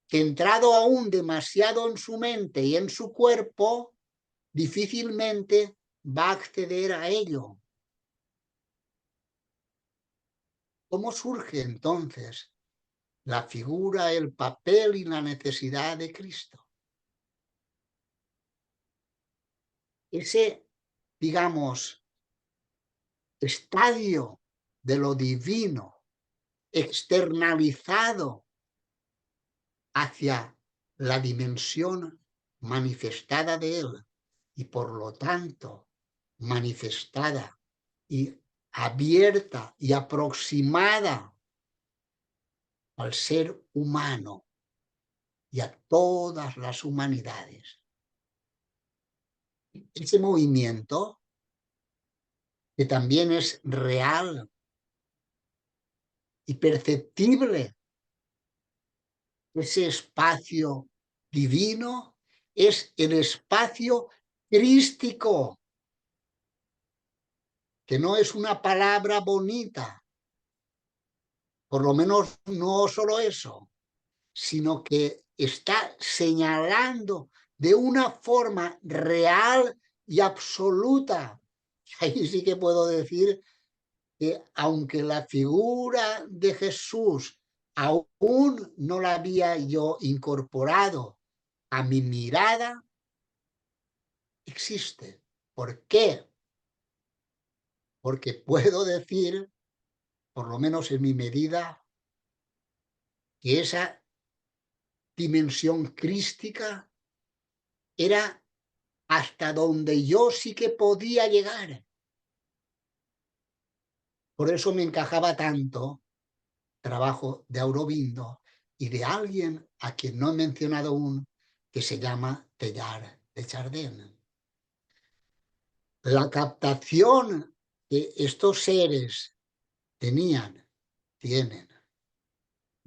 centrado aún demasiado en su mente y en su cuerpo, difícilmente va a acceder a ello. ¿Cómo surge entonces la figura, el papel y la necesidad de Cristo? Ese, digamos, estadio de lo divino externalizado hacia la dimensión manifestada de él y por lo tanto manifestada y abierta y aproximada al ser humano y a todas las humanidades. Ese movimiento, que también es real y perceptible, ese espacio divino es el espacio crístico, que no es una palabra bonita, por lo menos no solo eso, sino que está señalando de una forma real y absoluta. Ahí sí que puedo decir que aunque la figura de Jesús aún no la había yo incorporado a mi mirada, existe. ¿Por qué? Porque puedo decir, por lo menos en mi medida, que esa dimensión crística era hasta donde yo sí que podía llegar. Por eso me encajaba tanto trabajo de Aurobindo y de alguien a quien no he mencionado aún, que se llama Teilhard de Chardin. La captación que estos seres tienen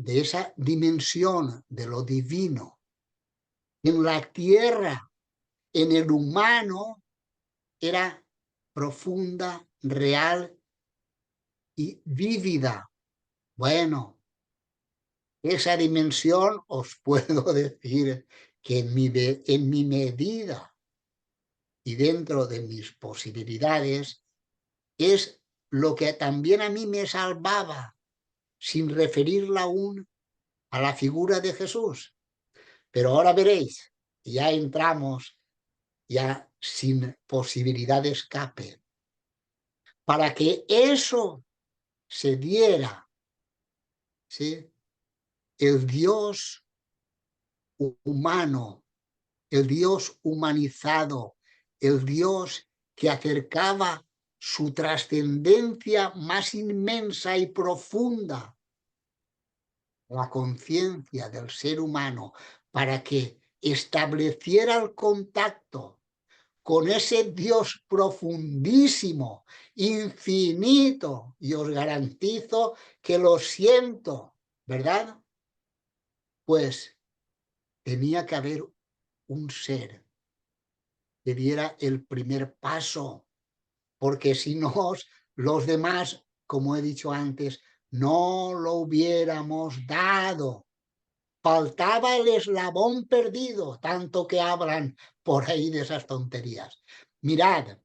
de esa dimensión de lo divino en la tierra, en el humano, era profunda, real y vívida. Bueno, esa dimensión os puedo decir que en mi medida y dentro de mis posibilidades es lo que también a mí me salvaba, sin referirla aún a la figura de Jesús. Pero ahora veréis, ya entramos ya sin posibilidad de escape. Para que eso se diera, ¿sí?, el Dios humano, el Dios humanizado, el Dios que acercaba su trascendencia más inmensa y profunda, la conciencia del ser humano, para que estableciera el contacto con ese Dios profundísimo, infinito, y os garantizo que lo siento, ¿verdad? Pues tenía que haber un ser que diera el primer paso, porque si no, los demás, como he dicho antes, no lo hubiéramos dado. Faltaba el eslabón perdido, tanto que hablan por ahí de esas tonterías. Mirad,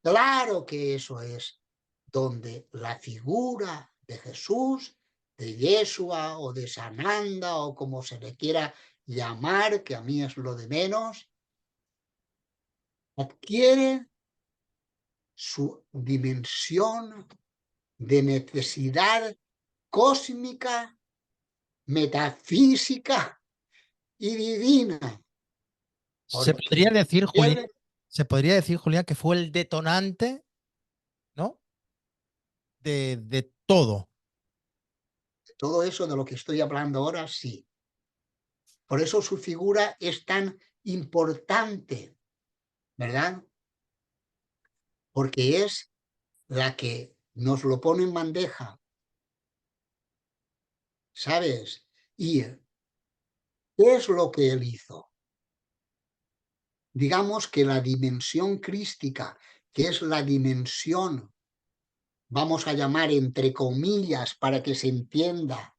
claro que eso es donde la figura de Jesús, de Yeshua o de Sananda o como se le quiera llamar, que a mí es lo de menos, adquiere su dimensión de necesidad cósmica, metafísica y divina. Se podría decir, Julián, que fue el detonante, ¿no?, de todo. Todo eso de lo que estoy hablando ahora, sí. Por eso su figura es tan importante, ¿verdad? Porque es la que nos lo pone en bandeja, ¿sabes? ¿Y qué es lo que él hizo? Digamos que la dimensión crística, que es la dimensión, vamos a llamar entre comillas para que se entienda,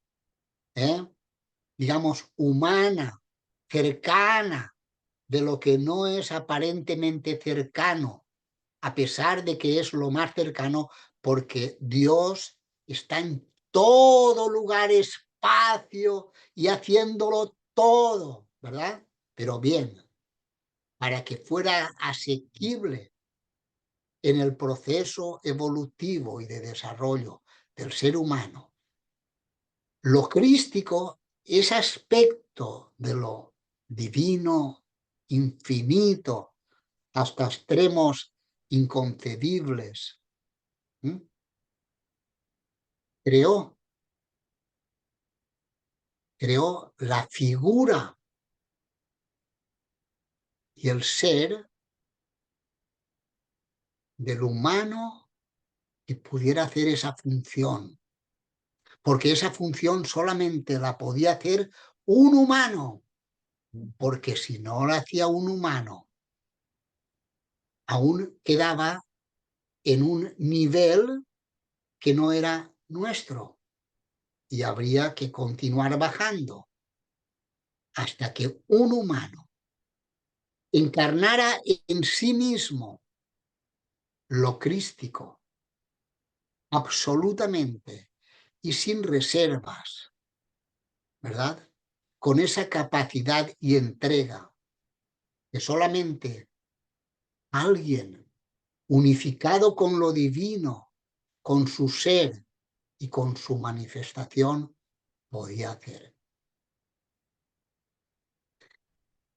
digamos, humana, cercana, de lo que no es aparentemente cercano, a pesar de que es lo más cercano, porque Dios está en todo lugar, espacio y haciéndolo todo, ¿verdad? Pero bien, para que fuera asequible en el proceso evolutivo y de desarrollo del ser humano, lo crístico, ese aspecto de lo divino, infinito, hasta extremos inconcebibles, creó la figura y el ser del humano que pudiera hacer esa función, porque esa función solamente la podía hacer un humano, porque si no la hacía un humano, aún quedaba en un nivel que no era nuestro y habría que continuar bajando hasta que un humano encarnara en sí mismo lo crístico, absolutamente y sin reservas, ¿verdad? Con esa capacidad y entrega que solamente alguien unificado con lo divino, con su ser y con su manifestación podía hacer.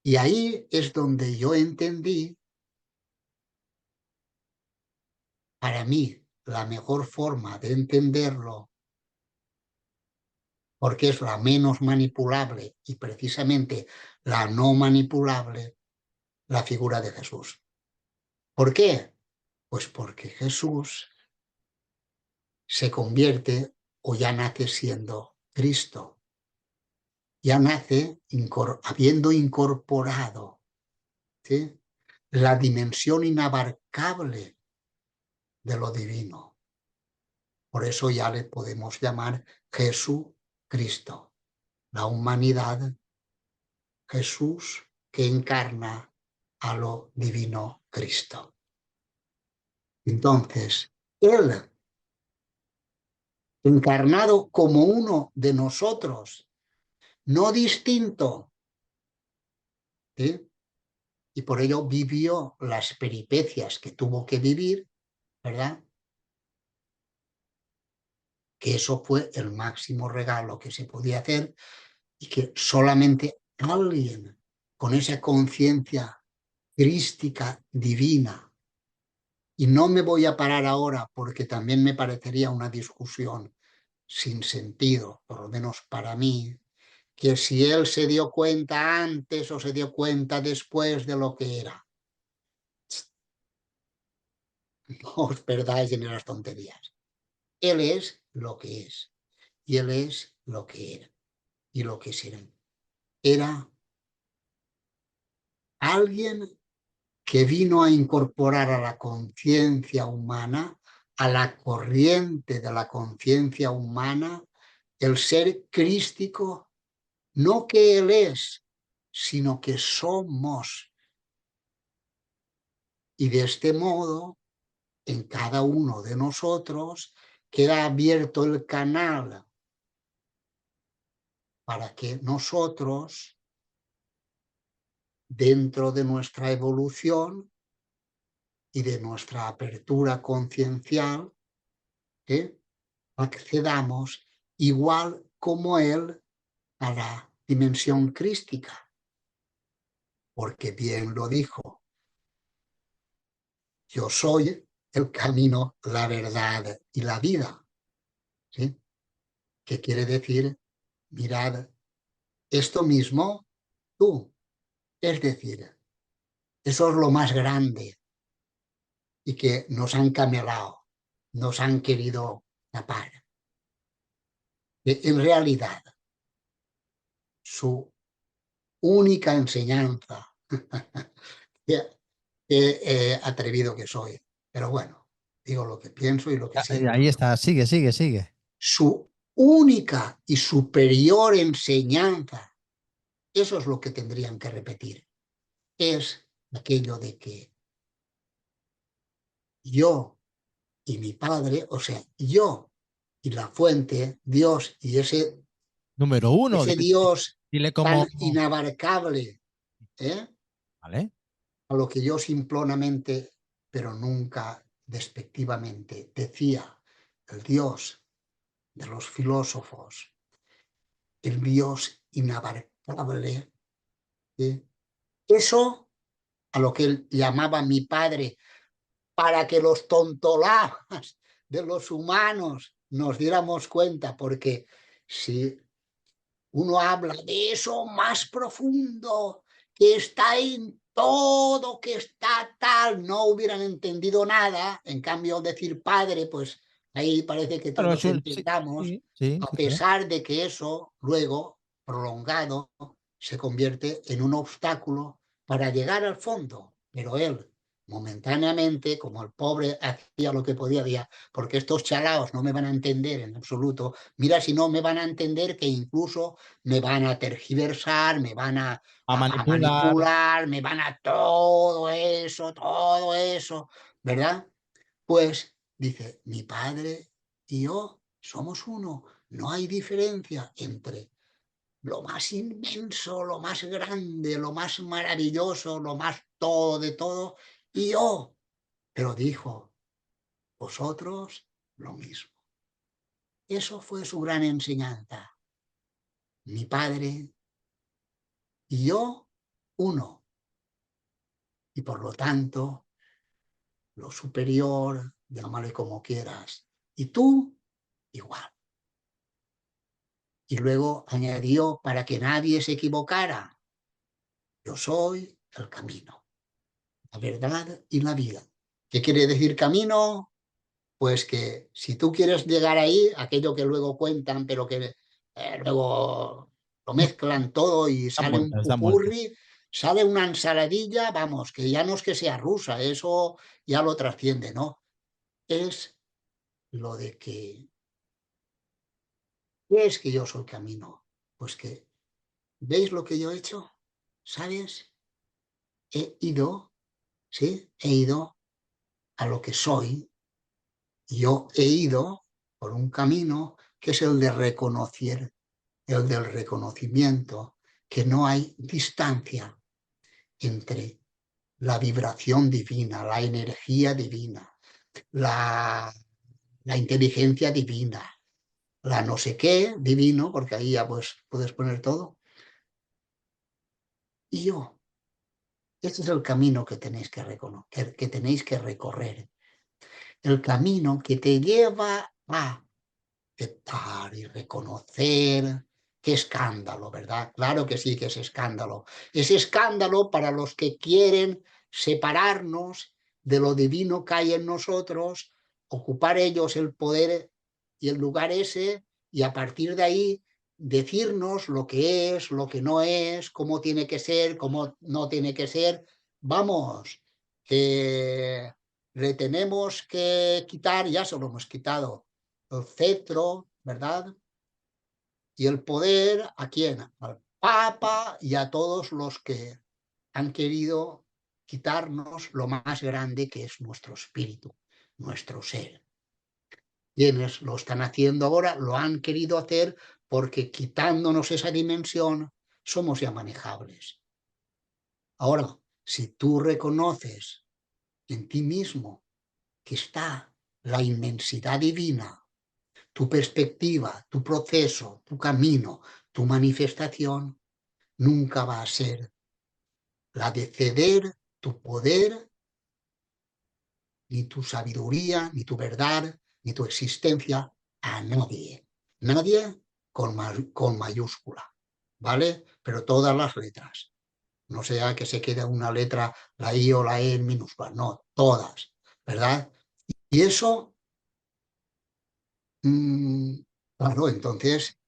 Y ahí es donde yo entendí, para mí, la mejor forma de entenderlo, porque es la menos manipulable y precisamente la no manipulable, la figura de Jesús. ¿Por qué? Pues porque Jesús se convierte o ya nace siendo Cristo. ya nace habiendo incorporado, ¿sí?, la dimensión inabarcable de lo divino. Por eso ya le podemos llamar Jesucristo, la humanidad, Jesús que encarna a lo divino Cristo. Entonces, Él, encarnado como uno de nosotros, no distinto, ¿sí?, y por ello vivió las peripecias que tuvo que vivir, ¿verdad? Que eso fue el máximo regalo que se podía hacer y que solamente alguien con esa conciencia crística divina, y no me voy a parar ahora porque también me parecería una discusión sin sentido, por lo menos para mí, que si él se dio cuenta antes o se dio cuenta después de lo que era. No os perdáis en las tonterías. Él es lo que es, y él es lo que era, y lo que será. Era alguien que vino a incorporar a la conciencia humana, a la corriente de la conciencia humana, el ser crístico, no que él es, sino que somos. Y de este modo, en cada uno de nosotros queda abierto el canal para que nosotros, dentro de nuestra evolución y de nuestra apertura conciencial, accedamos igual como él a la dimensión crística. Porque bien lo dijo: yo soy el camino, la verdad y la vida. ¿Sí? ¿Qué quiere decir? Mirad, esto mismo tú. Es decir, eso es lo más grande y que nos han camelado, nos han querido tapar. En realidad, su única enseñanza, qué atrevido que soy, pero bueno, digo lo que pienso y lo que siento. Ahí está, sigue. Su única y superior enseñanza, eso es lo que tendrían que repetir, es aquello de que yo y mi Padre, o sea, yo y la fuente, Dios, y ese Número uno. Dios Dile tan cómo. inabarcable, Vale. a lo que yo simplonamente, pero nunca despectivamente, decía el Dios de los filósofos, el Dios inabarcable. Eso a lo que él llamaba mi Padre, para que los tontoladas de los humanos nos diéramos cuenta, porque si uno habla de eso más profundo, que está en todo, que está tal, no hubieran entendido nada. En cambio, al decir Padre, pues ahí parece que todos entendamos, a pesar de que eso luego, prolongado, se convierte en un obstáculo para llegar al fondo. Pero él, momentáneamente, como el pobre hacía lo que podía, porque estos chalaos no me van a entender en absoluto. Mira, si no me van a entender, que incluso me van a tergiversar, me van a manipular, me van a todo eso, ¿verdad? Pues dice, mi Padre y yo somos uno, no hay diferencia entre lo más inmenso, lo más grande, lo más maravilloso, lo más todo de todo, y yo. Pero dijo, vosotros lo mismo. Eso fue su gran enseñanza. Mi Padre y yo, uno. Y por lo tanto, lo superior, llámale como quieras. Y tú, igual. Y luego añadió, para que nadie se equivocara, yo soy el camino, la verdad y la vida. ¿Qué quiere decir camino? Pues que si tú quieres llegar ahí, aquello que luego cuentan, pero que luego lo mezclan todo y Dan sale un vueltas, dan vueltas. pupurri, sale una ensaladilla, vamos, que ya no es que sea rusa, eso ya lo trasciende, ¿no? Es lo de que, ¿qué es que yo soy el camino? Pues que, ¿veis lo que yo he hecho? ¿Sabes? He ido, ¿sí? He ido a lo que soy. Yo he ido por un camino que es el de reconocer, el del reconocimiento, que no hay distancia entre la vibración divina, la energía divina, la inteligencia divina, la no sé qué divino, porque ahí ya pues puedes poner todo. Y yo, este es el camino que tenéis que reconocer, que tenéis que recorrer. El camino que te lleva a aceptar y reconocer. Qué escándalo, ¿verdad? Claro que sí que es escándalo. Es escándalo para los que quieren separarnos de lo divino que hay en nosotros, ocupar ellos el poder y el lugar ese, y a partir de ahí decirnos lo que es, lo que no es, cómo tiene que ser, cómo no tiene que ser. Vamos, le tenemos que quitar, ya se lo hemos quitado, el cetro, ¿verdad? Y el poder, ¿a quién? Al Papa y a todos los que han querido quitarnos lo más grande que es nuestro espíritu, nuestro ser. Quienes lo están haciendo ahora lo han querido hacer porque quitándonos esa dimensión somos ya manejables. Ahora, si tú reconoces en ti mismo que está la inmensidad divina, tu perspectiva, tu proceso, tu camino, tu manifestación, nunca va a ser la de ceder tu poder, ni tu sabiduría, ni tu verdad, ni tu existencia a nadie. Nadie con mayúscula, ¿vale? Pero todas las letras. No sea que se quede una letra, la I o la E en minúscula, no, todas, ¿verdad? Y eso, claro, entonces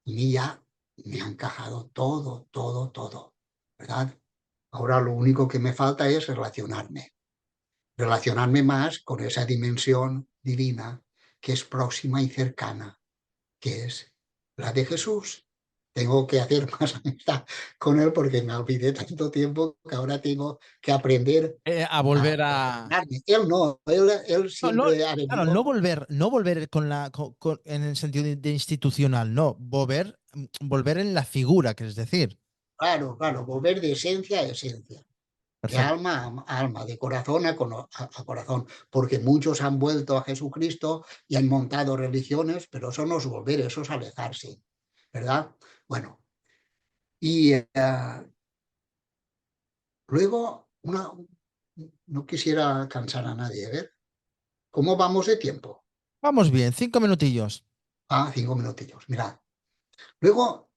a mí ya me ha encajado todo, todo, todo, ¿verdad? Ahora lo único que me falta es relacionarme más con esa dimensión divina que es próxima y cercana, que es la de Jesús. Tengo que hacer más amistad con él porque me olvidé tanto tiempo que ahora tengo que aprender A volver a. relacionarme. Él no, él No, no, siempre ha claro, venido. no volver en el sentido de institucional, no, volver en la figura, que es decir. Claro, claro, volver de esencia a esencia. De Perfecto. alma a alma, de corazón a corazón, porque muchos han vuelto a Jesucristo y han montado religiones, pero eso no es volver, eso es alejarse, ¿verdad? Bueno, y luego no quisiera cansar a nadie, a ver, ¿cómo vamos de tiempo? Vamos bien, 5 minutillos. 5 minutillos, mirad. Luego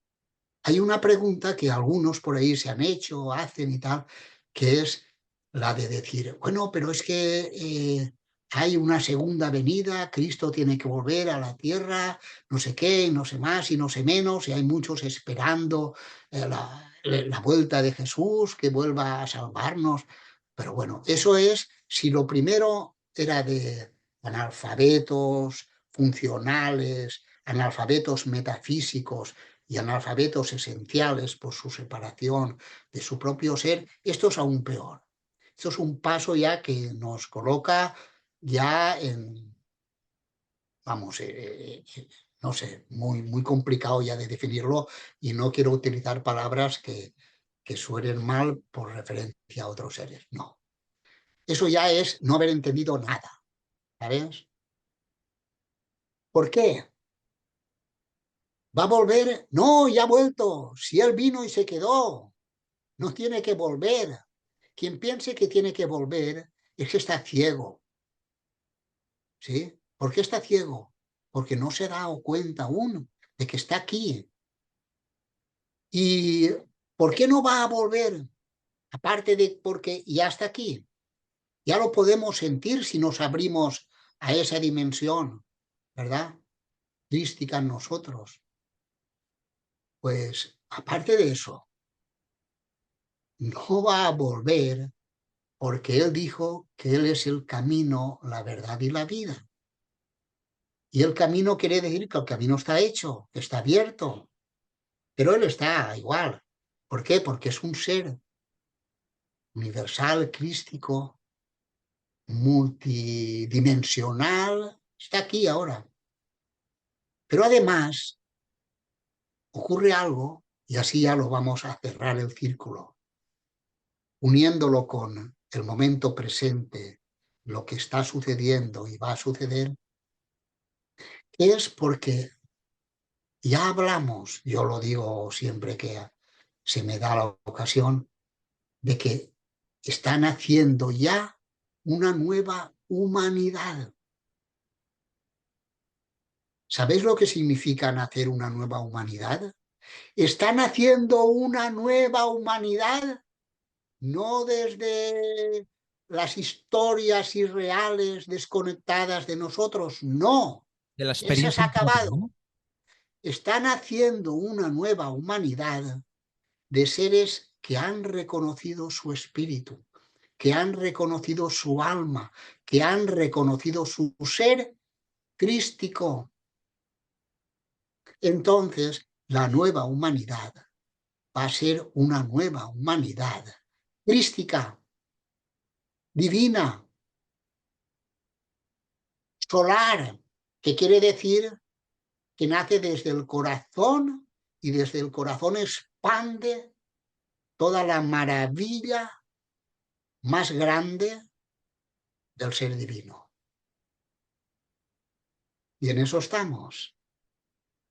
hay una pregunta que algunos por ahí se han hecho, hacen y tal, que es la de decir, bueno, pero es que hay una segunda venida, Cristo tiene que volver a la tierra, no sé qué, no sé más y no sé menos, y hay muchos esperando la vuelta de Jesús, que vuelva a salvarnos. Pero bueno, eso es si lo primero era de analfabetos funcionales, analfabetos metafísicos y analfabetos esenciales por su separación de su propio ser, esto es aún peor. Esto es un paso ya que nos coloca ya en, vamos, no sé, muy, muy complicado ya de definirlo y no quiero utilizar palabras que suenen mal por referencia a otros seres. No. Eso ya es no haber entendido nada, ¿sabes? ¿Por qué? ¿Va a volver? No, ya ha vuelto. Si él vino y se quedó, no tiene que volver. Quien piense que tiene que volver es que está ciego. ¿Sí? ¿Por qué está ciego? Porque no se ha dado cuenta aún de que está aquí. ¿Y por qué no va a volver? Aparte de porque ya está aquí. Ya lo podemos sentir si nos abrimos a esa dimensión, ¿verdad? Crística en nosotros. Pues aparte de eso, no va a volver porque Él dijo que Él es el camino, la verdad y la vida. Y el camino quiere decir que el camino está hecho, que está abierto, pero Él está igual. ¿Por qué? Porque es un ser universal, crístico, multidimensional, está aquí ahora. Pero además ocurre algo, y así ya lo vamos a cerrar el círculo, uniéndolo con el momento presente, lo que está sucediendo y va a suceder, es porque ya hablamos, yo lo digo siempre que se me da la ocasión, de que están haciendo ya una nueva humanidad. ¿Sabéis lo que significa nacer una nueva humanidad? Están haciendo una nueva humanidad, no desde las historias irreales desconectadas de nosotros, no. De la Ese experiencia se ha propia, acabado. ¿no? Están haciendo una nueva humanidad de seres que han reconocido su espíritu, que han reconocido su alma, que han reconocido su ser crístico. Entonces, la nueva humanidad va a ser una nueva humanidad crística, divina, solar, que quiere decir que nace desde el corazón y desde el corazón expande toda la maravilla más grande del ser divino. Y en eso estamos.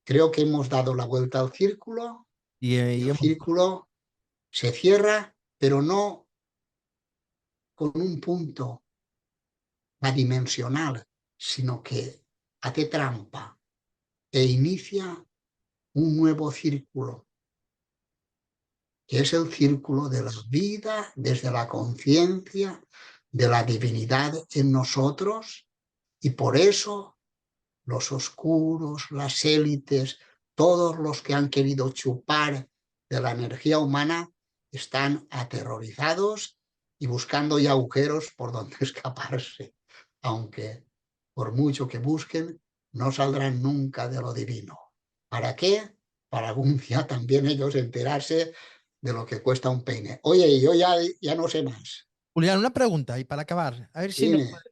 Creo que hemos dado la vuelta al círculo Y, y el círculo se cierra, pero no con un punto adimensional, sino que hace trampa e inicia un nuevo círculo, que es el círculo de la vida desde la conciencia de la divinidad en nosotros, y por eso los oscuros, las élites, todos los que han querido chupar de la energía humana están aterrorizados y buscando ya agujeros por donde escaparse, aunque por mucho que busquen no saldrán nunca de lo divino. ¿Para qué? Para algún día también ellos enterarse de lo que cuesta un peine. Oye, yo ya no sé más. Julián, una pregunta y para acabar, a ver si nos Dime. puede-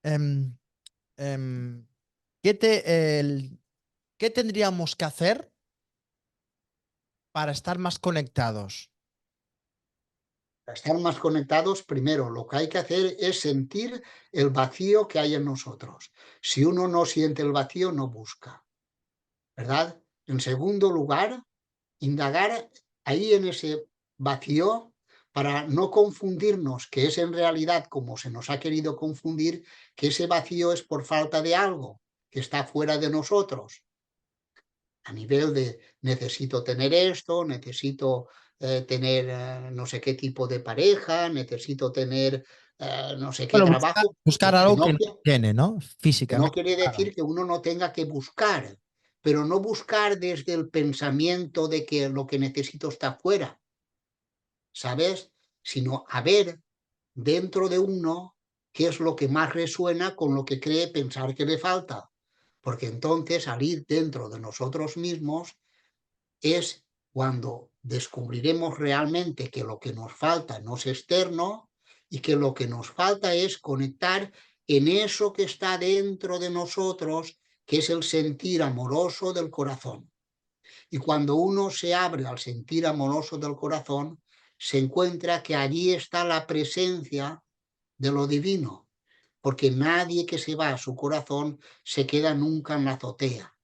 em, em, ¿qué tendríamos que hacer para estar más conectados? Para estar más conectados, primero lo que hay que hacer es sentir el vacío que hay en nosotros. Si uno no siente el vacío, no busca, ¿verdad? En segundo lugar, indagar ahí en ese vacío para no confundirnos, que es en realidad como se nos ha querido confundir, que ese vacío es por falta de algo que está fuera de nosotros. A nivel de necesito tener esto, necesito tener no sé qué tipo de pareja, necesito tener no sé qué Bueno, trabajo, buscar algo que no, nos llene, ¿no? que no Físicamente. quiere decir que uno no tenga que buscar, pero no buscar desde el pensamiento de que lo que necesito está fuera, ¿sabes? Sino a ver dentro de uno qué es lo que más resuena con lo que cree pensar que le falta, porque entonces al ir dentro de nosotros mismos es cuando descubriremos realmente que lo que nos falta no es externo y que lo que nos falta es conectar en eso que está dentro de nosotros, que es el sentir amoroso del corazón. Y cuando uno se abre al sentir amoroso del corazón, se encuentra que allí está la presencia de lo divino, porque nadie que se va a su corazón se queda nunca en la azotea.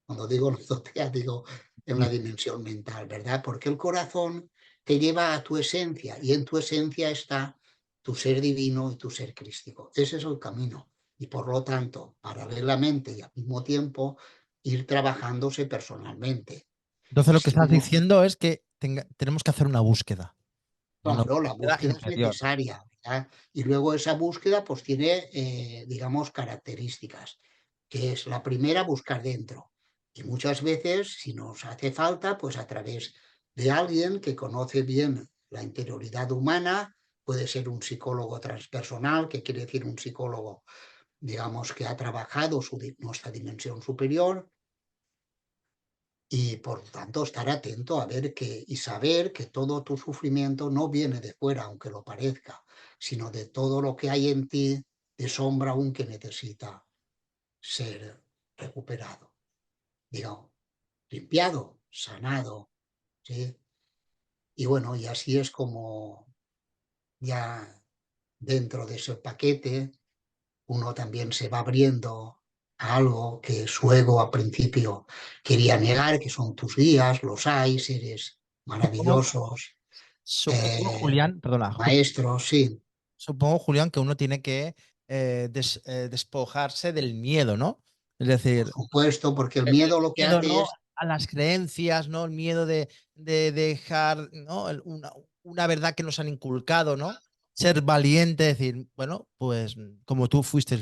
Cuando digo en la azotea, digo en la dimensión mental, ¿verdad? Porque el corazón te lleva a tu esencia y en tu esencia está tu ser divino y tu ser crístico. Ese es el camino. Y por lo tanto, paralelamente y al mismo tiempo, ir trabajándose personalmente. Entonces lo que Si estás uno, diciendo es que tenemos que hacer una búsqueda. Una claro, la búsqueda búsqueda es interior. necesaria, ¿verdad? Y luego esa búsqueda pues tiene, digamos, características, que es la primera, buscar dentro. Y muchas veces, si nos hace falta, pues a través de alguien que conoce bien la interioridad humana, puede ser un psicólogo transpersonal, que quiere decir un psicólogo, digamos, que ha trabajado nuestra dimensión superior, y por tanto estar atento a ver y saber que todo tu sufrimiento no viene de fuera, aunque lo parezca, sino de todo lo que hay en ti de sombra aún que necesita ser recuperado, digamos, limpiado, sanado, ¿sí? Y bueno, y así es como ya dentro de ese paquete uno también se va abriendo a algo que su ego al principio quería negar, que son tus guías, los hay, seres Supongo, maravillosos, supongo, Julián, perdona, maestros, sí, supongo, Julián, que uno tiene que despojarse del miedo, ¿no? Es por decir, supuesto, porque el el miedo lo que miedo, hace ¿no? es, A las creencias, ¿no? El miedo de dejar, ¿no? Una verdad que nos han inculcado, ¿no? Ser valiente, decir, bueno, pues como tú fuiste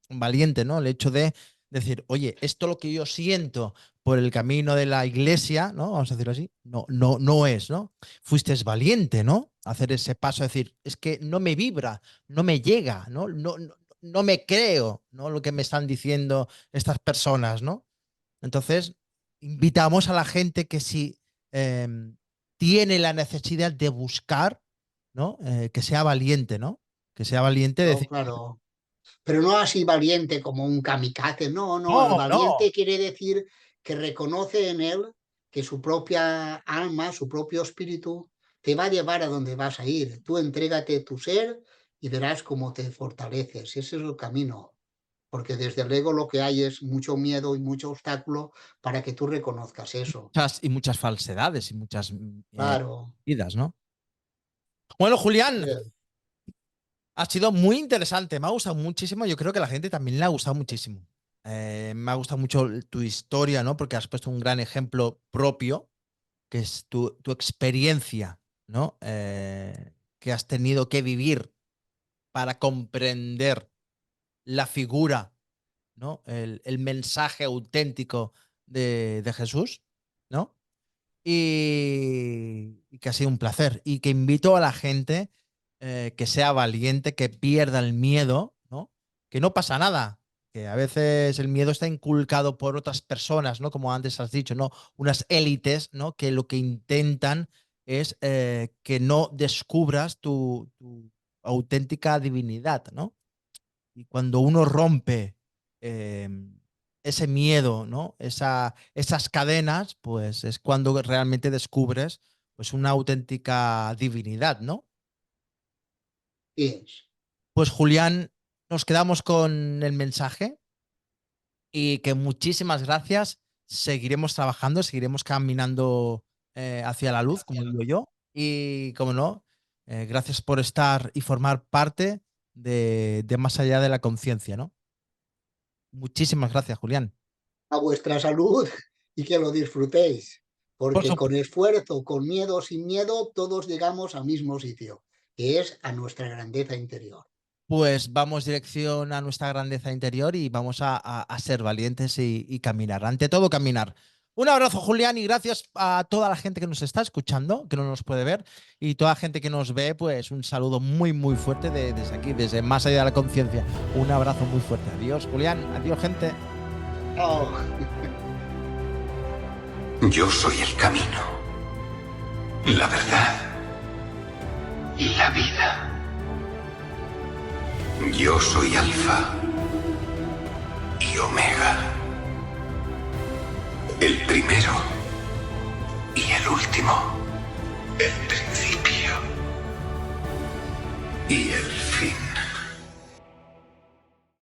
valiente, ¿no? El hecho de decir, oye, esto lo que yo siento por el camino de la iglesia, ¿no? Vamos a decirlo así, no es, ¿no? Fuiste valiente, ¿no? Hacer ese paso, decir, es que no me vibra, no me llega, ¿no? No me creo, ¿no? Lo que me están diciendo estas personas, ¿no? Entonces, invitamos a la gente que si eh, tiene la necesidad de buscar, ¿no? Que sea valiente, ¿no? Que sea valiente de no, decir, claro, pero no así valiente como un kamikaze, no, no, el no, no. valiente quiere decir que reconoce en él que su propia alma, su propio espíritu, te va a llevar a donde vas a ir. Tú entrégate tu ser y verás cómo te fortaleces. Ese es el camino, porque desde el ego lo que hay es mucho miedo y mucho obstáculo para que tú reconozcas eso. Muchas falsedades y muchas Claro, vidas, ¿no? Bueno, Julián, eh, ha sido muy interesante, me ha gustado muchísimo, yo creo que a la gente también le ha gustado muchísimo. Me ha gustado mucho tu historia, ¿no? Porque has puesto un gran ejemplo propio, que es tu experiencia, ¿no? Que has tenido que vivir para comprender la figura, ¿no? El mensaje auténtico de Jesús, ¿no? Y que ha sido un placer. Y que invito a la gente que sea valiente, que pierda el miedo, ¿no? Que no pasa nada. Que a veces el miedo está inculcado por otras personas, ¿no? Como antes has dicho, ¿no? Unas élites, ¿no? Que lo que intentan es que no descubras tu auténtica divinidad, ¿no? Y cuando uno rompe eh, ese miedo, ¿no? Esas cadenas, pues es cuando realmente descubres pues una auténtica divinidad, ¿no? sí es. Pues Julián, nos quedamos con el mensaje y que muchísimas gracias. Seguiremos trabajando, seguiremos caminando hacia la luz, como digo yo. Y como no, gracias por estar y formar parte de más allá de la conciencia, ¿no? Muchísimas gracias, Julián. A vuestra salud y que lo disfrutéis, Por porque con supuesto. esfuerzo, con miedo o sin miedo, todos llegamos al mismo sitio, que es a nuestra grandeza interior. Pues vamos dirección a nuestra grandeza interior y vamos a ser valientes y caminar. Ante todo, caminar. Un abrazo, Julián, y gracias a toda la gente que nos está escuchando, que no nos puede ver, y toda la gente que nos ve, pues un saludo muy, muy fuerte desde aquí, desde más allá de la conciencia. Un abrazo muy fuerte. Adiós, Julián. Adiós, gente. Oh. Yo soy el camino, la verdad y la vida. Yo soy Alfa y Omega, el primero y el último, el principio y el fin.